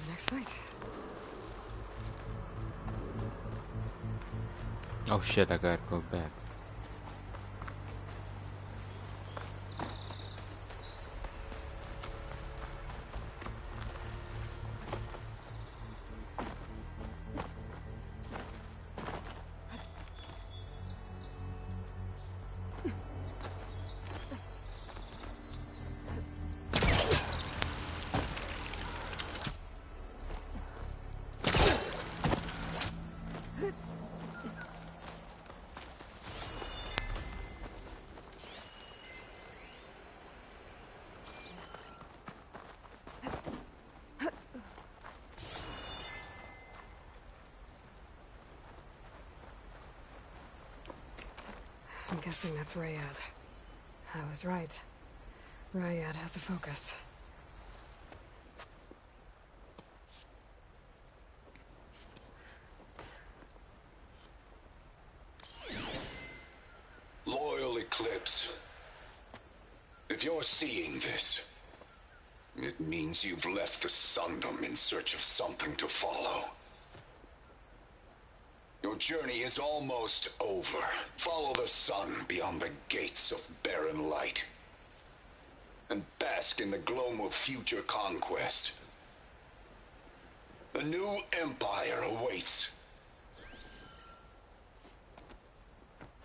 Next fight. Oh shit, I gotta go back. I'm guessing that's Rayad. I was right. Rayad has a focus. Loyal Eclipse. If you're seeing this, it means you've left the Sundom in search of something to follow. Your journey is almost over. Follow the sun beyond the gates of barren light. And bask in the gloam of future conquest. The new empire awaits.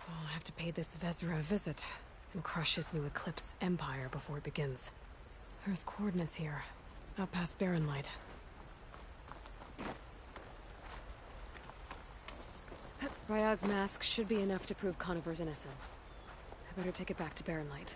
I'll have to pay this Vezra a visit and crush his new Eclipse empire before it begins. There's coordinates here, out past Barren Light. Rayad's mask should be enough to prove Conover's innocence. I better take it back to Barren Light.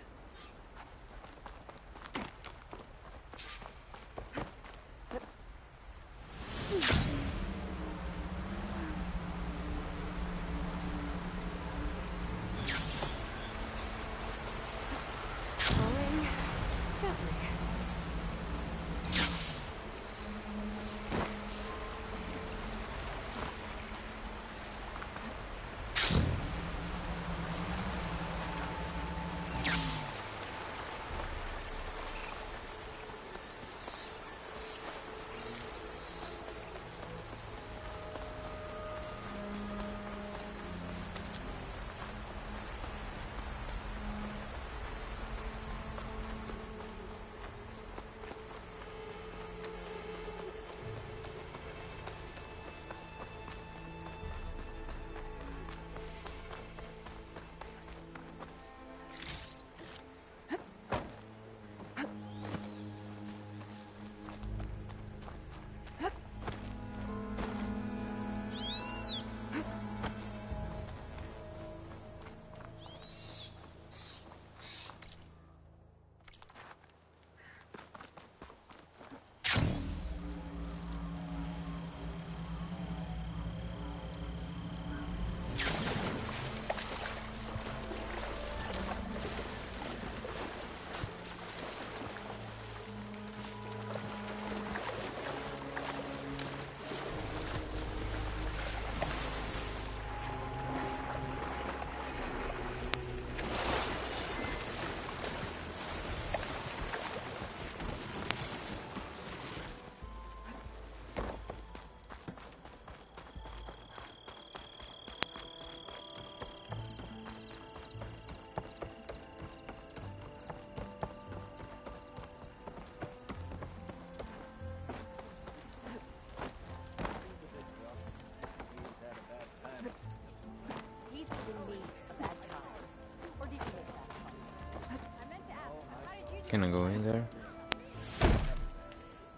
Can I go in there?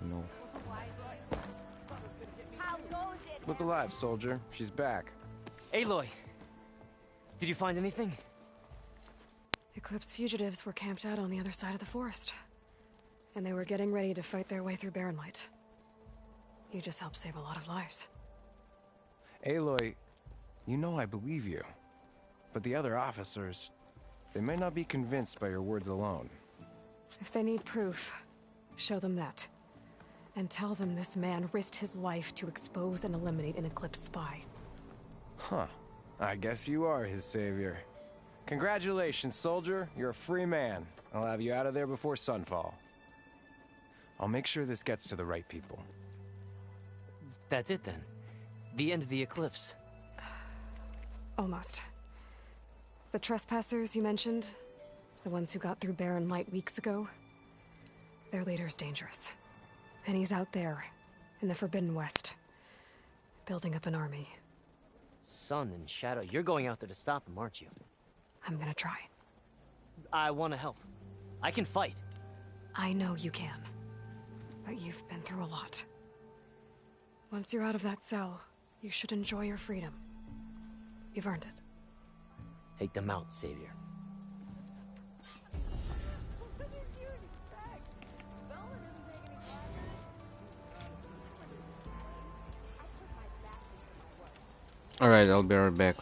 No. Look alive, soldier. She's back. Aloy! Did you find anything? Eclipse fugitives were camped out on the other side of the forest. And they were getting ready to fight their way through Barren Light. You just helped save a lot of lives. Aloy, you know I believe you. But the other officers, they may not be convinced by your words alone. If they need proof, show them that. And tell them this man risked his life to expose and eliminate an Eclipse spy. Huh. I guess you are his savior. Congratulations, soldier. You're a free man. I'll have you out of there before sunfall. I'll make sure this gets to the right people. That's it then. The end of the Eclipse. Almost. The trespassers you mentioned, the ones who got through Barren Light weeks ago, their leader's dangerous. And he's out there, in the Forbidden West, building up an army. Sun and Shadow, you're going out there to stop him, aren't you? I'm gonna try. I want to help. I can fight. I know you can. But you've been through a lot. Once you're out of that cell, you should enjoy your freedom. You've earned it. Take them out, Savior. Alright, I'll be right back.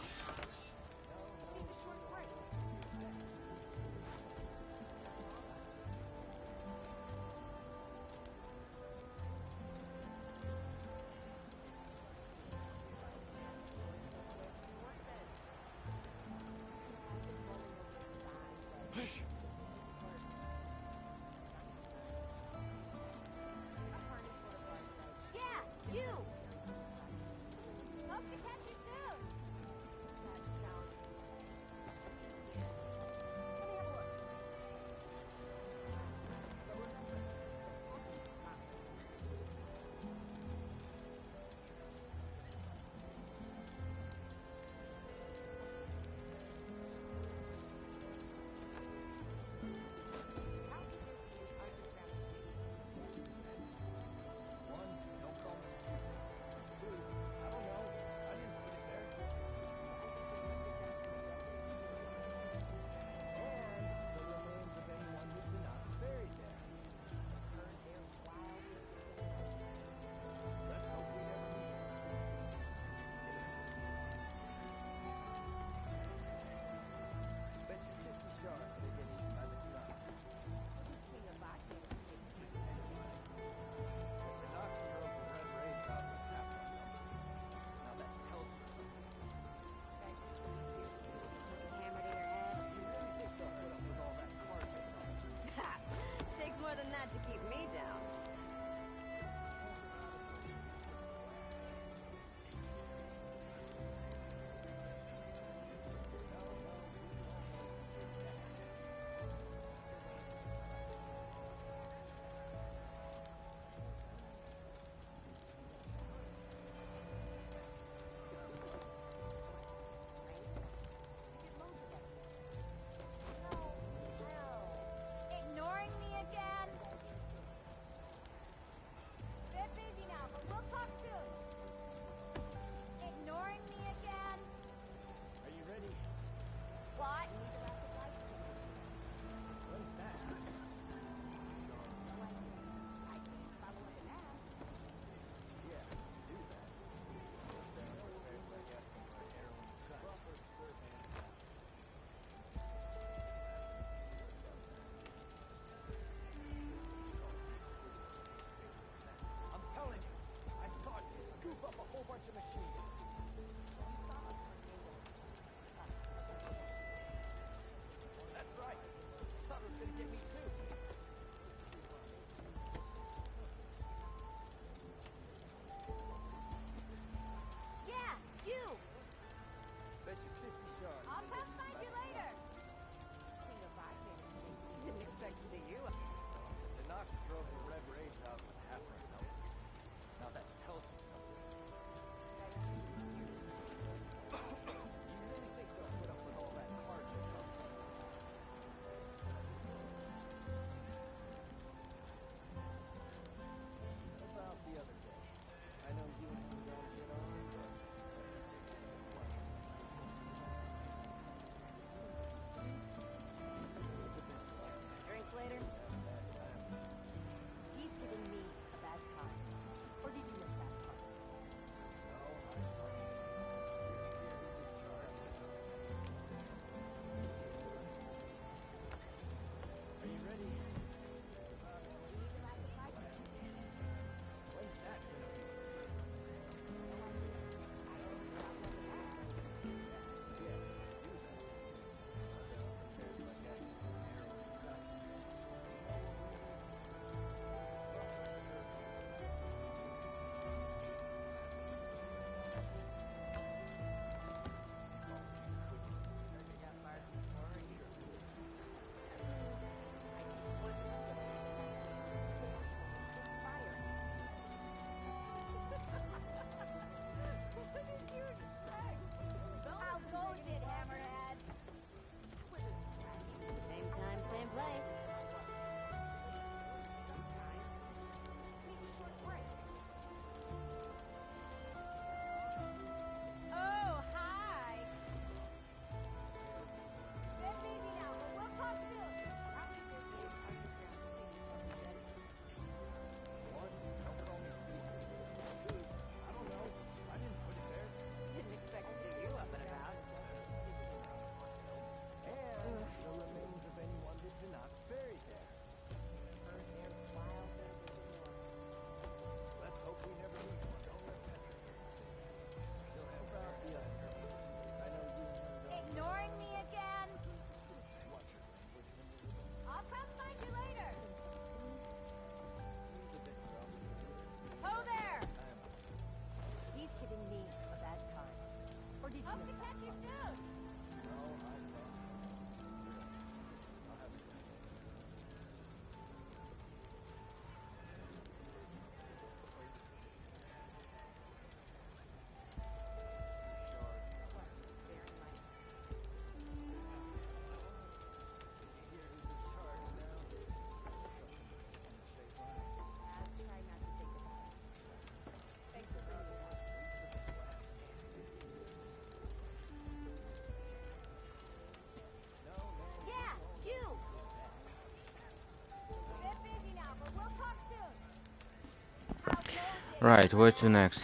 Right, where to next?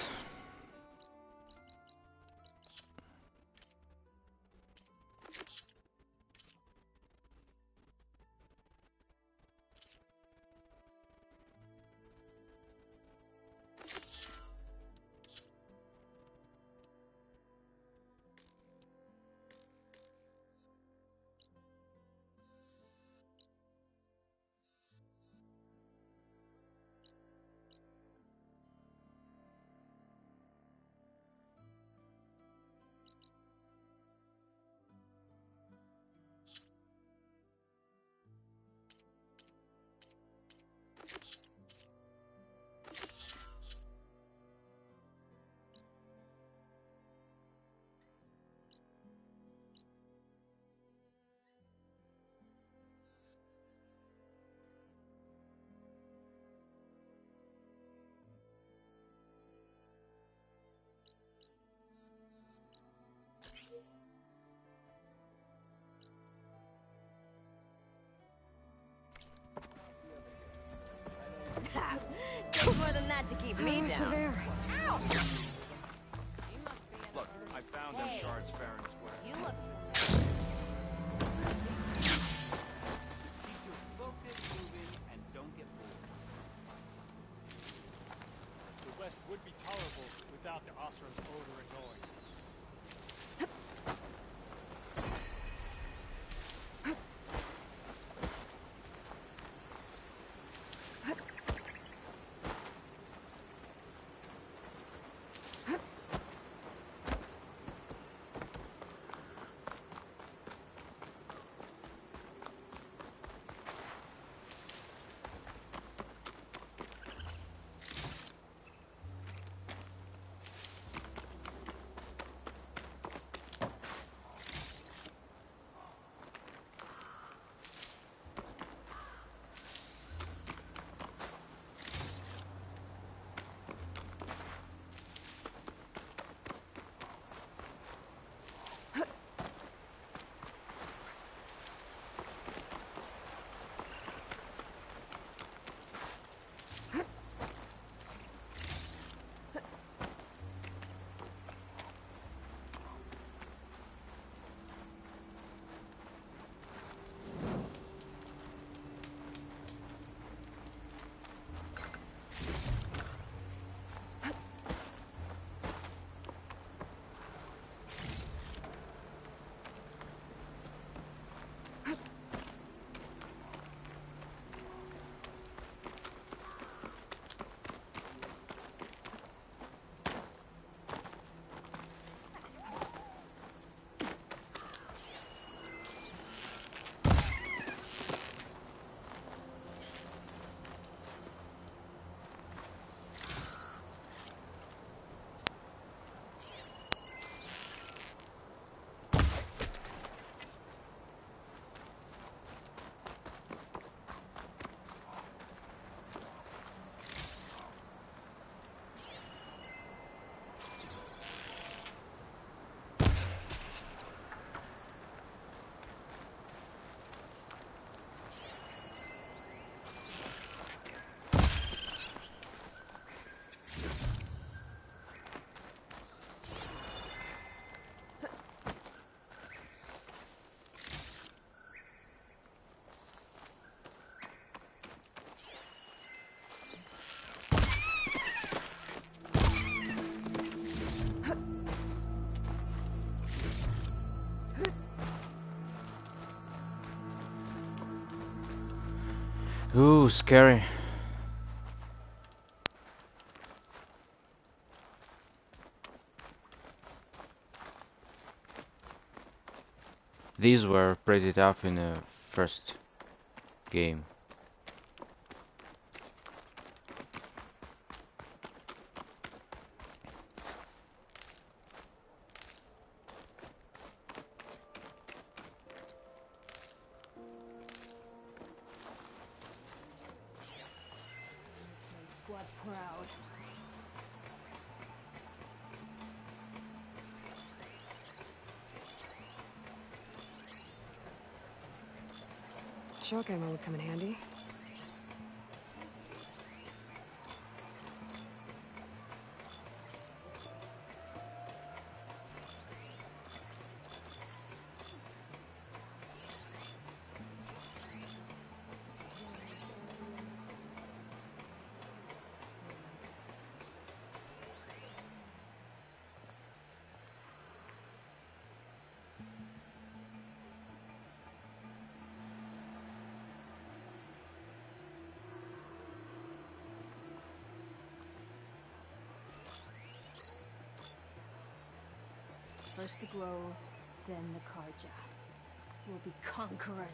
Takes more than that to keep me down. Severe. Ow! Look, I found them shards fair and square. You look. Just keep your focus moving and don't get bored. The West would be tolerable without the Oseram's odor and noise. Ooh, scary. These were pretty tough in the first game. Blood proud. Shock ammo would come in handy. First the Grove, then the Karja. We'll be conquerors.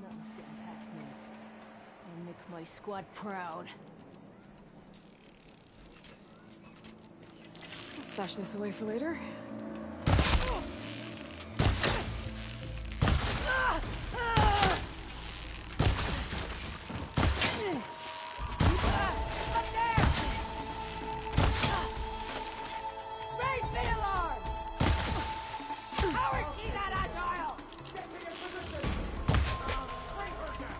Nothing's getting past me. I'll make my squad proud. I'll stash this away for later. Raise the alarm! How is she that agile? Get me in position! Bring her down!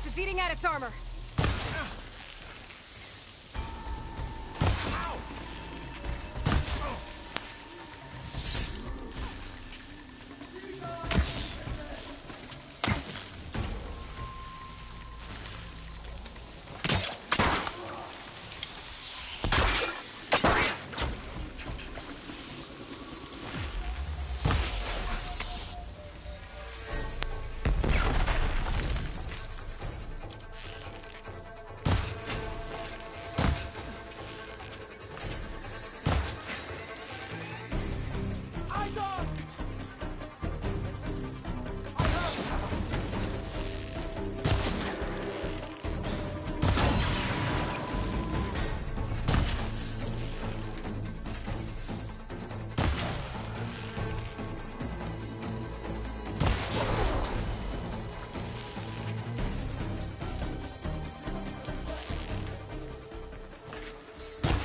It's eating at its armor.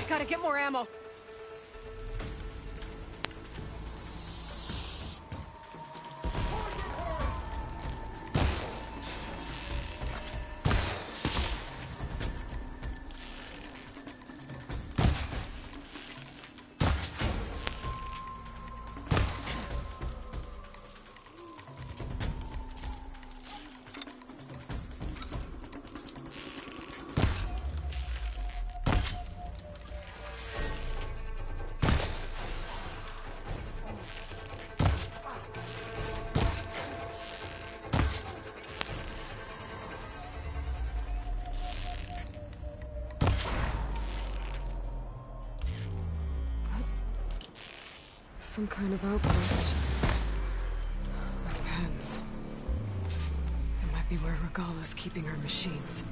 Gotta get more ammo. Some kind of outpost. With pens. It might be where Regala's keeping her machines.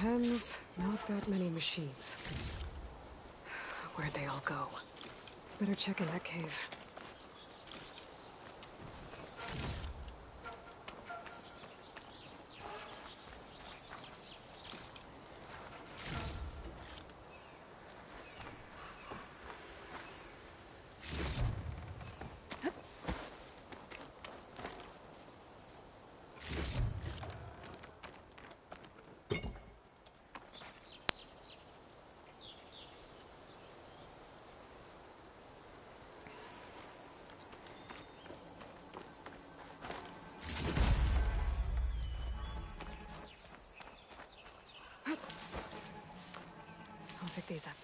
depends. Not that many machines. Where'd they all go? Better check in that cave. I'll pick these up.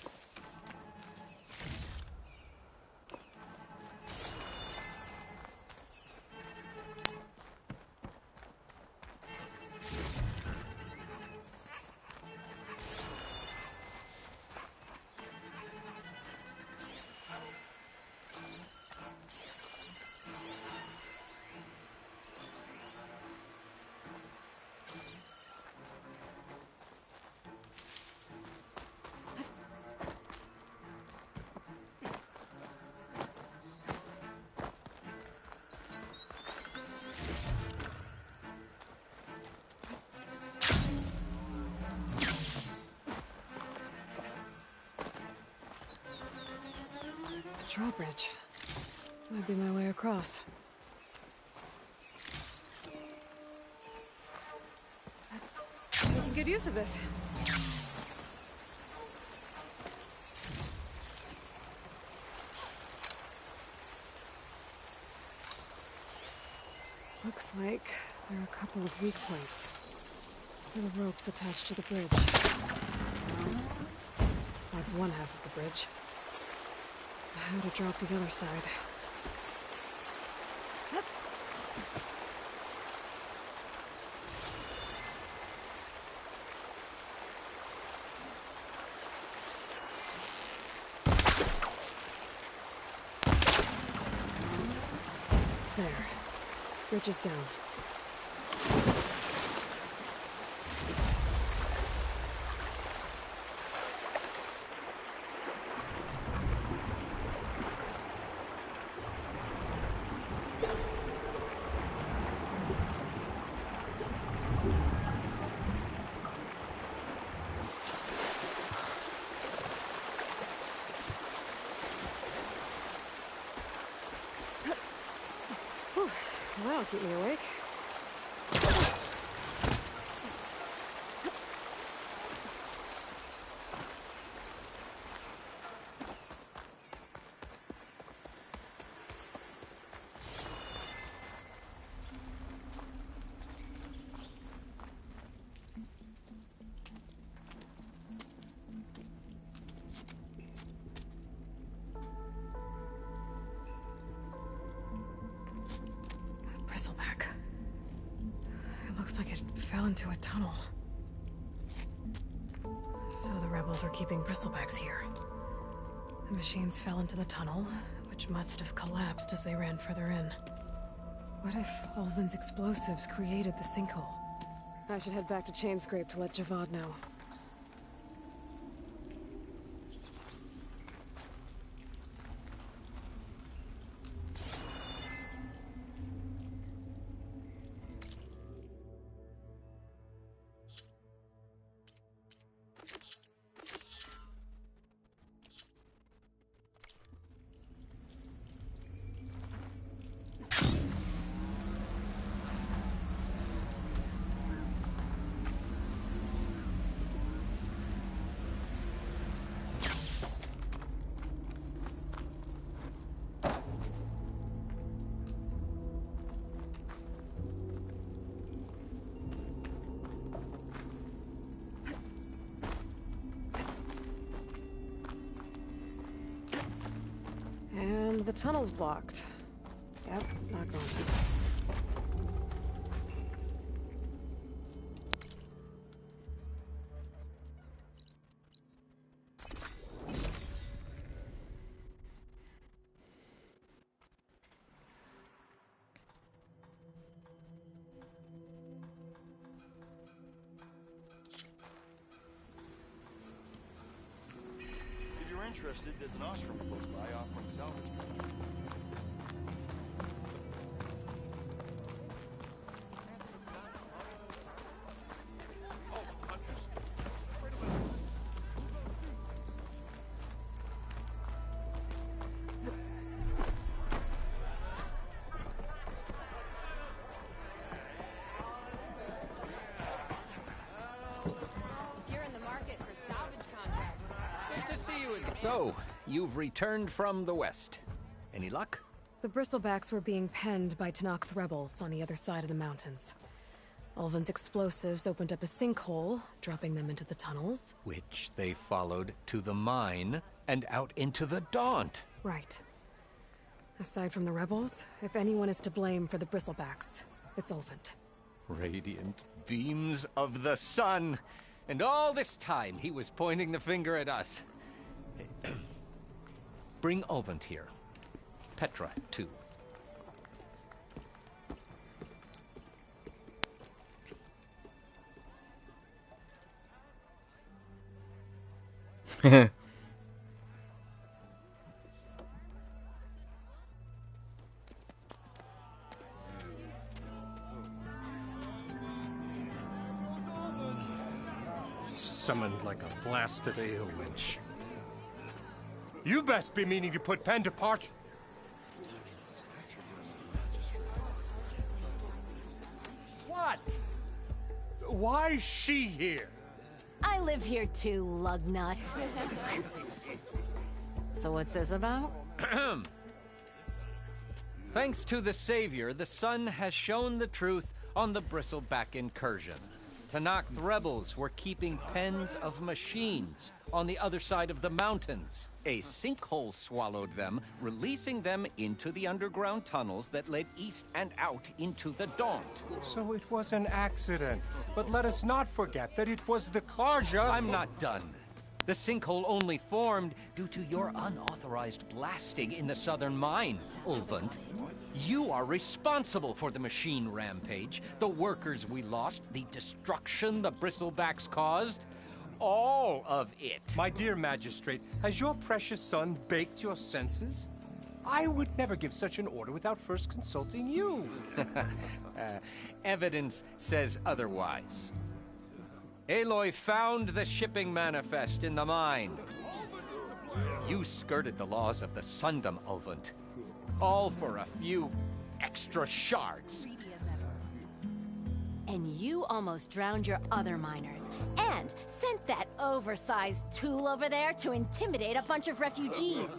Drawbridge. Might be my way across. Making good use of this. Looks like there are a couple of weak points. Little ropes attached to the bridge. That's one half of the bridge. How to drop the other side. There. Bridge is down. That'll keep me awake. Bristleback. It looks like it fell into a tunnel. So the rebels were keeping bristlebacks here. The machines fell into the tunnel, which must have collapsed as they ran further in. What if Ulvin's explosives created the sinkhole? I should head back to Chainscrape to let Javad know. And the tunnel's blocked. Yep, not going through. interested, there's an ashram close by offering salvage. You're in the market for salvage contracts. Good to see you again. So, you've returned from the west. Any luck? The Bristlebacks were being penned by Tenakth rebels on the other side of the mountains. Ulvin's explosives opened up a sinkhole, dropping them into the tunnels. Which they followed to the mine and out into the Daunt. Right. Aside from the rebels, if anyone is to blame for the Bristlebacks, it's Ulvin. Radiant beams of the sun. And all this time he was pointing the finger at us. Bring Ulvin here. Petra, too. Summoned like a blasted ale winch. You best be meaning to put pen to parch. What? Why's she here? I live here too, lugnut. So what's this about? Thanks to the Savior, the sun has shown the truth on the Bristleback incursion. Tenakth rebels were keeping pens of machines on the other side of the mountains. A sinkhole swallowed them, releasing them into the underground tunnels that led east and out into the Daunt. So it was an accident. But let us not forget that it was the Carja. I'm not done. The sinkhole only formed due to your unauthorized blasting in the southern mine, Ulvin. You are responsible for the machine rampage, the workers we lost, the destruction the Bristlebacks caused. All of it. My dear magistrate, has your precious son baked your senses? I would never give such an order without first consulting you. Evidence says otherwise. Aloy found the shipping manifest in the mine. You skirted the laws of the Sundom, Ulvin. All for a few extra shards. And you almost drowned your other miners, and sent that oversized tool over there to intimidate a bunch of refugees.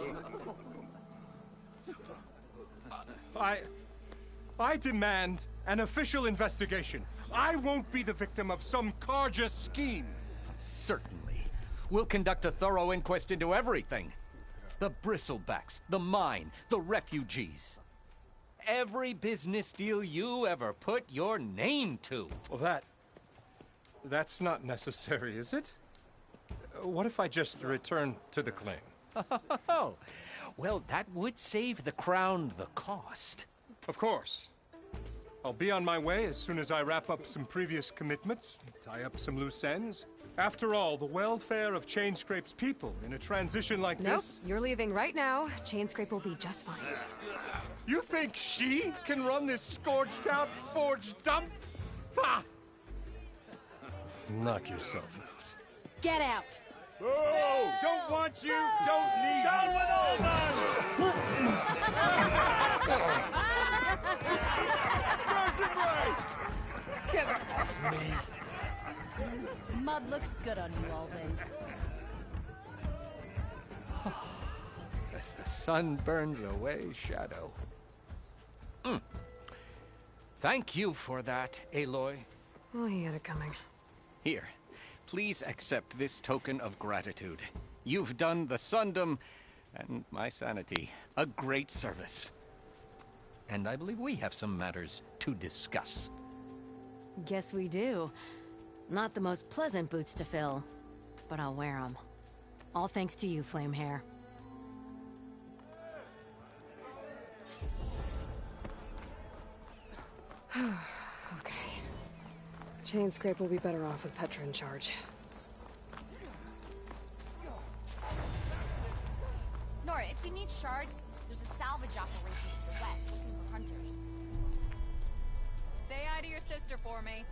I demand an official investigation. I won't be the victim of some Carja scheme. Certainly. We'll conduct a thorough inquest into everything. The Bristlebacks, the mine, the refugees. Every business deal you ever put your name to. Well, that's not necessary, is it? What if I just return to the claim? Oh, well, that would save the Crown the cost. Of course. I'll be on my way as soon as I wrap up some previous commitments, tie up some loose ends. After all, the welfare of Chainscrape's people in a transition like Nope, this... you're leaving right now. Chainscrape will be just fine. You think she can run this scorched-out forged dump? Ha! Knock yourself out. Get out! Oh, don't want you, don't need you. With all Frozen Blade! Get off me! Mud looks good on you, Ulvin. As the sun burns away shadow. Thank you for that, Aloy. Oh, he had it coming. Here, please accept this token of gratitude. You've done the Sundom and my sanity a great service. And I believe we have some matters to discuss. Guess we do. Not the most pleasant boots to fill, but I'll wear them. All thanks to you, Flamehair. Okay. Chainscrape will be better off with Petra in charge. shards, there's a salvage operation to the west looking for hunters. Say hi to your sister for me.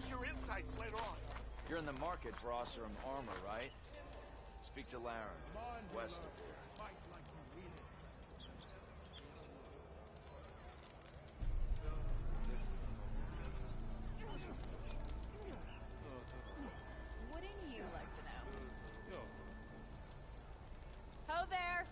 use your insights later on. You're in the market for Oseram armor, right? Speak to Laren, west of here. Wouldn't you like to know? Ho there!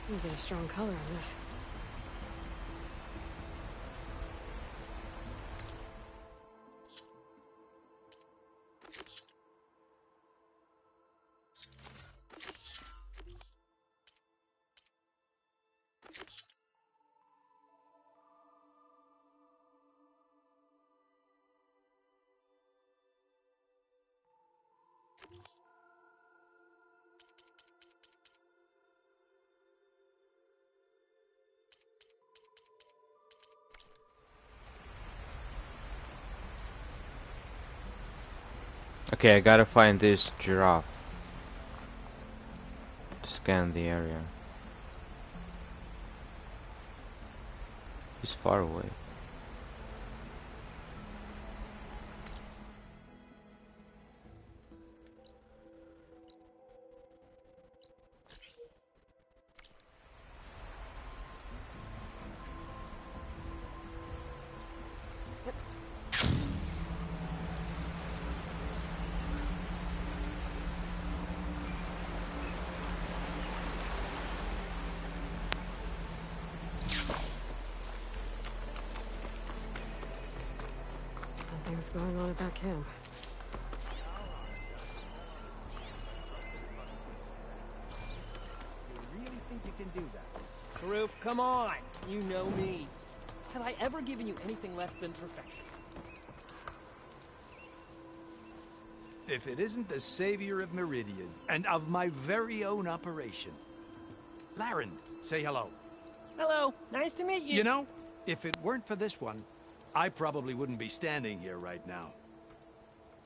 You get a strong color on this. Okay, I gotta find this giraffe to scan the area. He's far away. Something's going on at that camp. You really think you can do that? Karuf, come on! You know me. Have I ever given you anything less than perfection? If it isn't the savior of Meridian, and of my very own operation. Laren, say hello. Hello, nice to meet you. You know, if it weren't for this one, I probably wouldn't be standing here right now.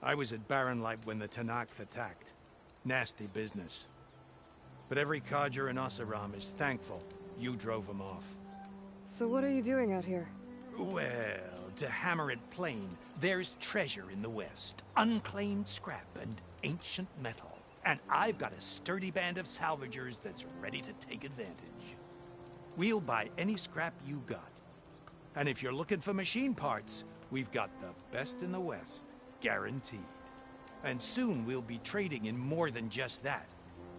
I was at Barren Light when the Tenakth attacked. Nasty business. But every codger in Oseram is thankful you drove him off. So what are you doing out here? Well, to hammer it plain, there's treasure in the West. Unclaimed scrap and ancient metal. And I've got a sturdy band of salvagers that's ready to take advantage. We'll buy any scrap you got. And if you're looking for machine parts, we've got the best in the West, guaranteed. And soon we'll be trading in more than just that.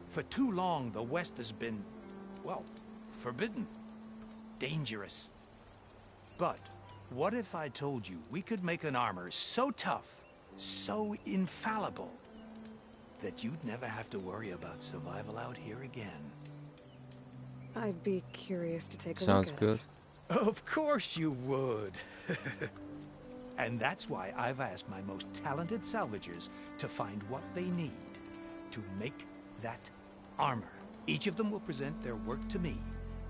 For too long, the West has been, well, forbidden. Dangerous. But what if I told you we could make an armor so tough, so infallible, that you'd never have to worry about survival out here again? I'd be curious to take a Sounds look at good. it. Of course you would. And that's why I've asked my most talented salvagers to find what they need to make that armor. Each of them will present their work to me.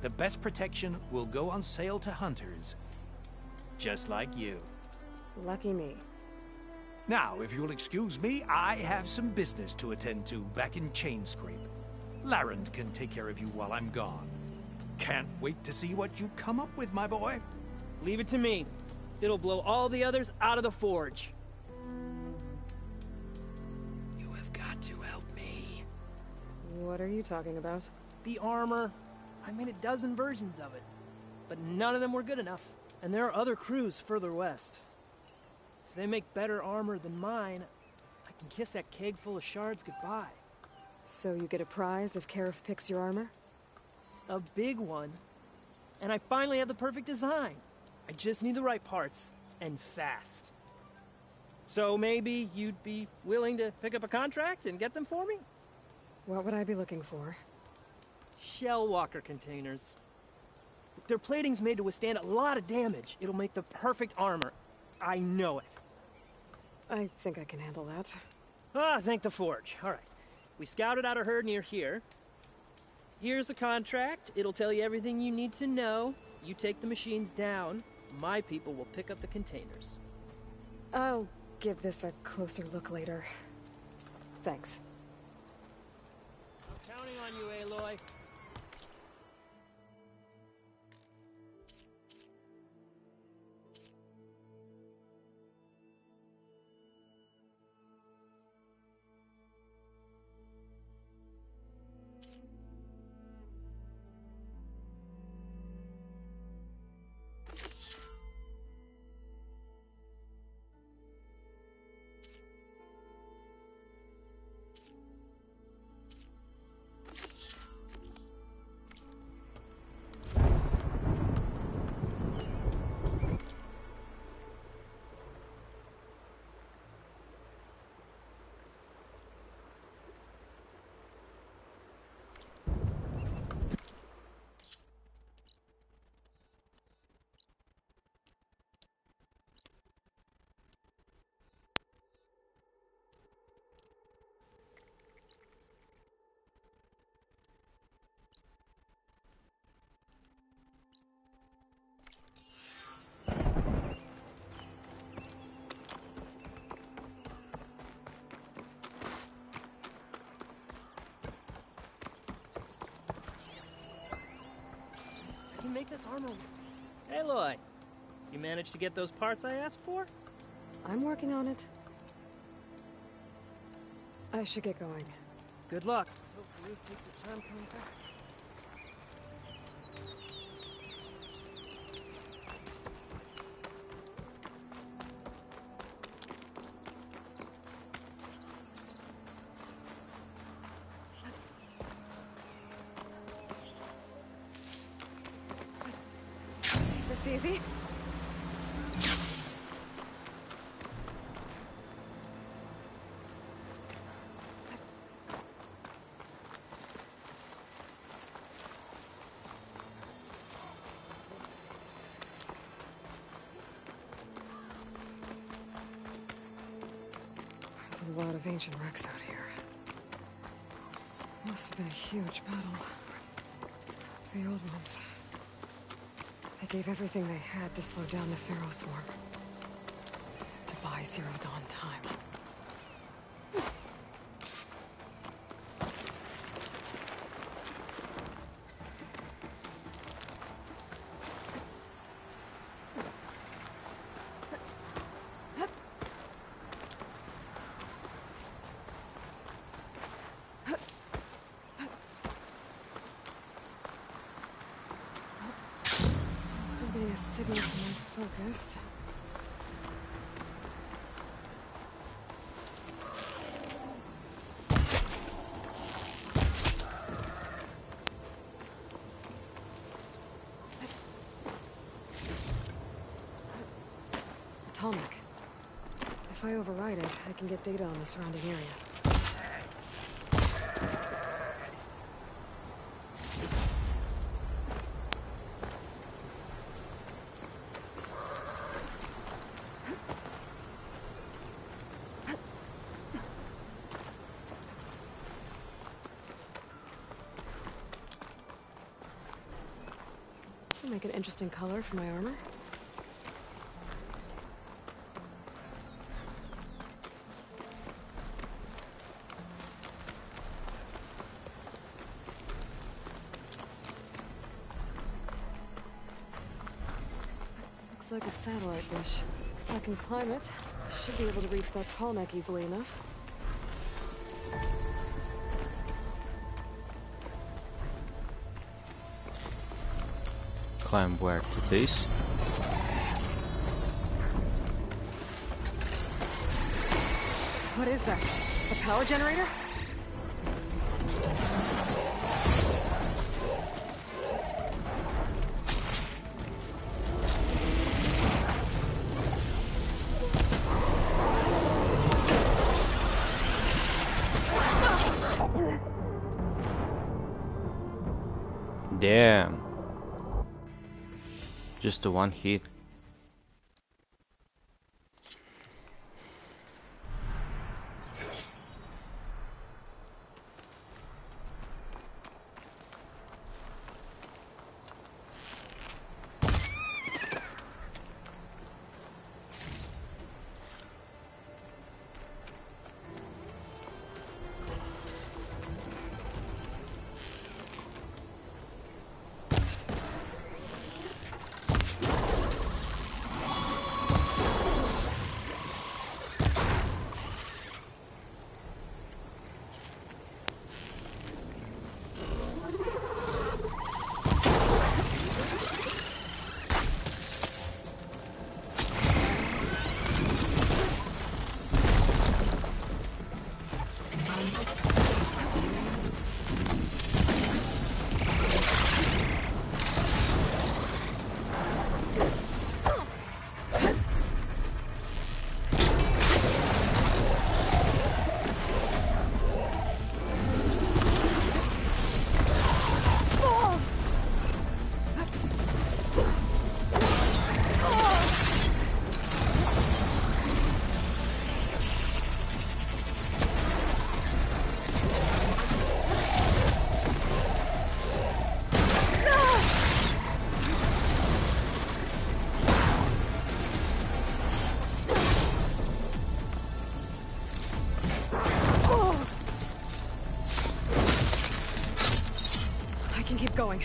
The best protection will go on sale to hunters, just like you. Lucky me. Now, if you'll excuse me, I have some business to attend to back in Chainscrape. Larend can take care of you while I'm gone. Can't wait to see what you come up with, my boy. Leave it to me. It'll blow all the others out of the forge. You have got to help me. What are you talking about? The armor. I made a dozen versions of it, but none of them were good enough. And there are other crews further west. If they make better armor than mine, I can kiss that keg full of shards goodbye. So you get a prize if Karif picks your armor? A big one. And I finally have the perfect design. I just need the right parts, and fast. So maybe you'd be willing to pick up a contract and get them for me? What would I be looking for? Shell walker containers. Their plating's made to withstand a lot of damage. It'll make the perfect armor. I know it. I think I can handle that. Ah, thank the forge. All right. We scouted out a herd near here. Here's the contract. It'll tell you everything you need to know. You take the machines down. My people will pick up the containers. I'll give this a closer look later. Thanks. I'm counting on you, Aloy. Make this armor. Aloy, you managed to get those parts I asked for? I'm working on it. I should get going. Good luck. Hope Karif takes his time coming back. Easy? There's a lot of ancient wrecks out here. Must have been a huge battle. The old ones. They gave everything they had to slow down the Pharaoh swarm. To buy Zero Dawn time. Getting a signal from my focus. Tallneck. If I override it, I can get data on the surrounding area. Make an interesting color for my armor. Looks like a satellite dish. If I can climb it, I should be able to reach that Tallneck easily enough. Climb where? To this? What is that? A power generator? Damn. Just the one hit. Going.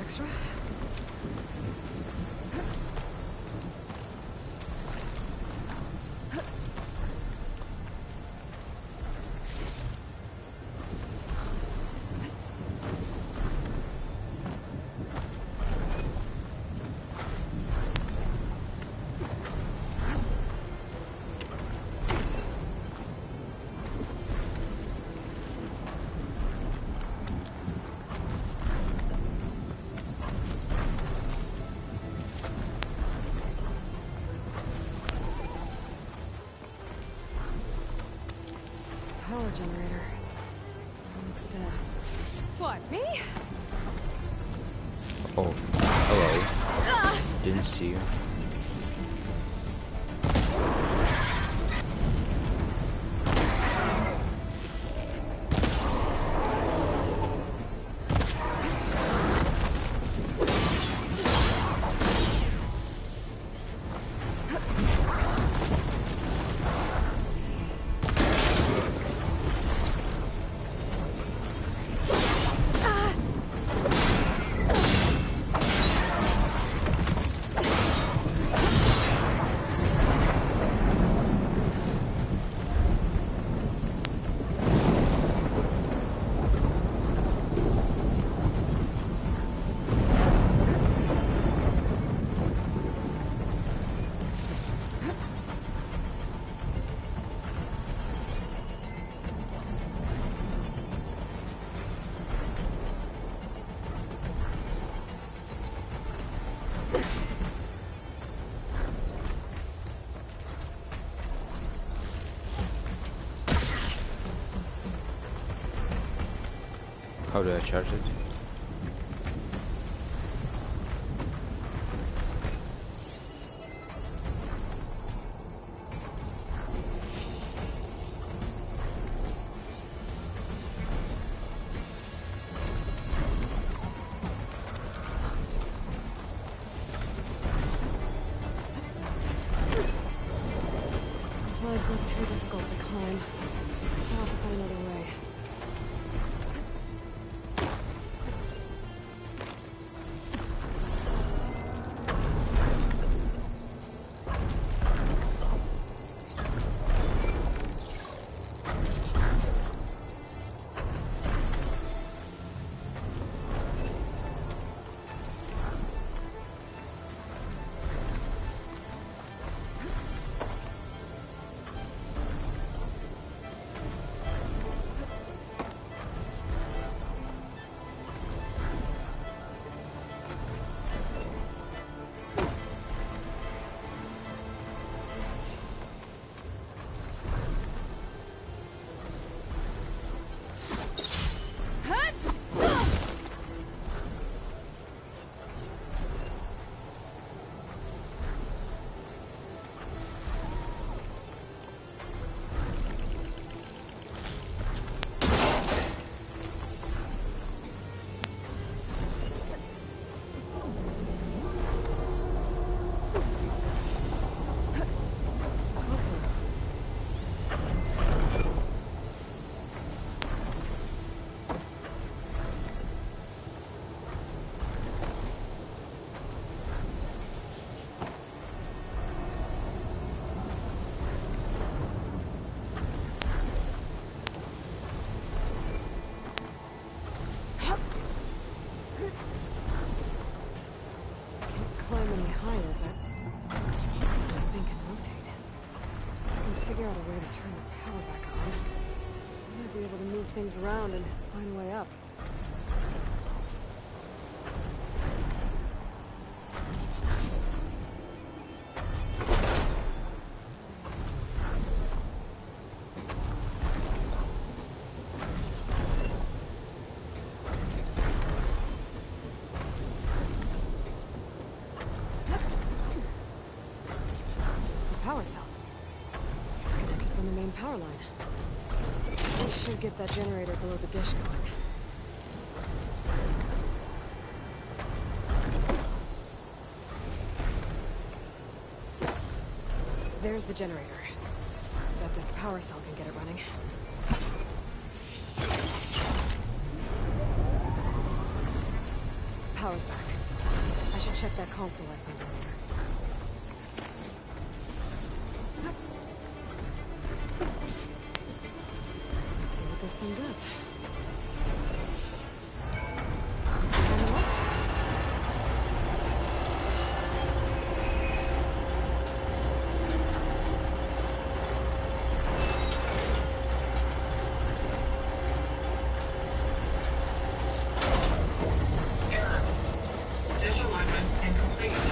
Extra. power generator. Looks dead. What, me? Oh, hello. Didn't see you. How do I charge it? These legs look too difficult to climb. I'll have to find another way. Things around and find a way up. The power cell. Disconnected from the main power line. Should get that generator below the dish going. There's the generator. Bet this power cell can get it running. Power's back. I should check that console I found earlier. This thing does. Disalignment incomplete.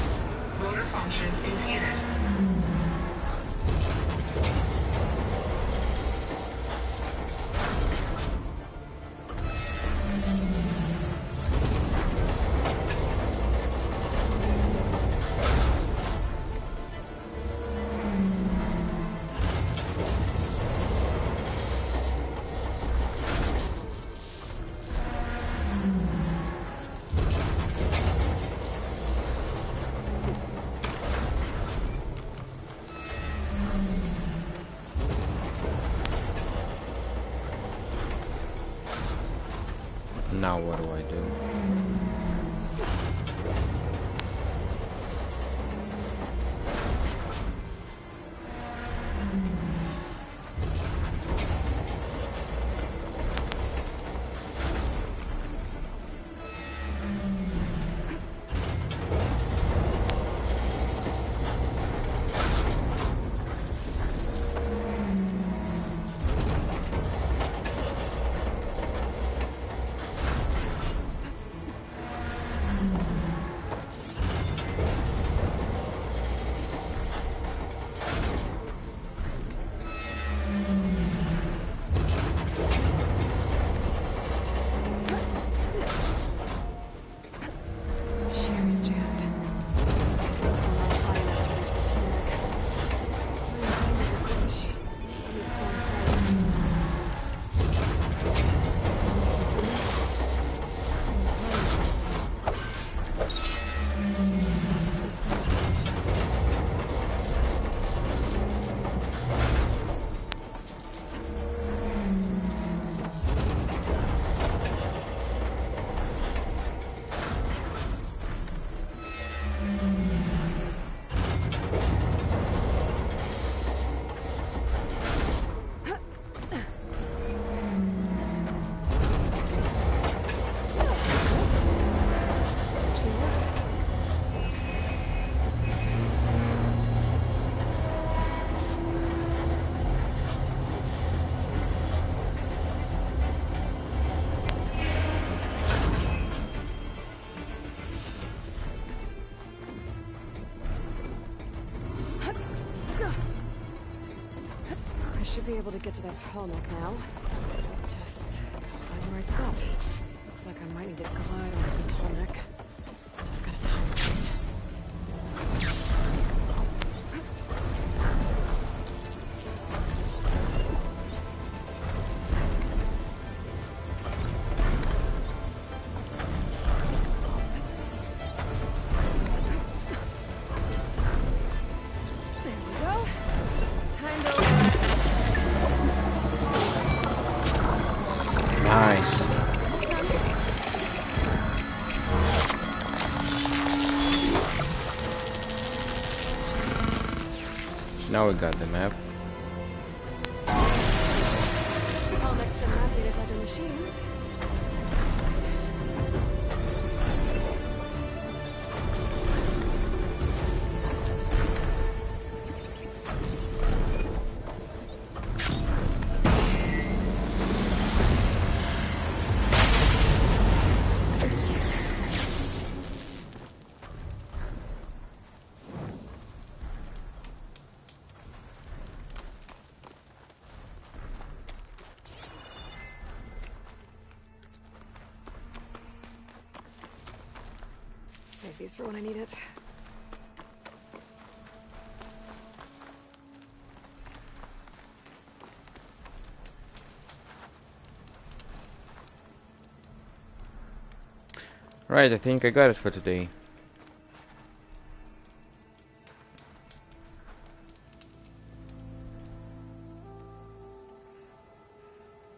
Now what do I do? Sherry's jammed. Those were not high enough to reach the tarmac. I intended to crash. Let me I should be able to get to that tall neck now. Just find the right spot. Looks like I might need to glide onto the tall neck. Just gotta time it. There we go. Time to Nice. Now we got the map. I'll mix some map data to other machines. Save these for when I need it. Right, I think I got it for today.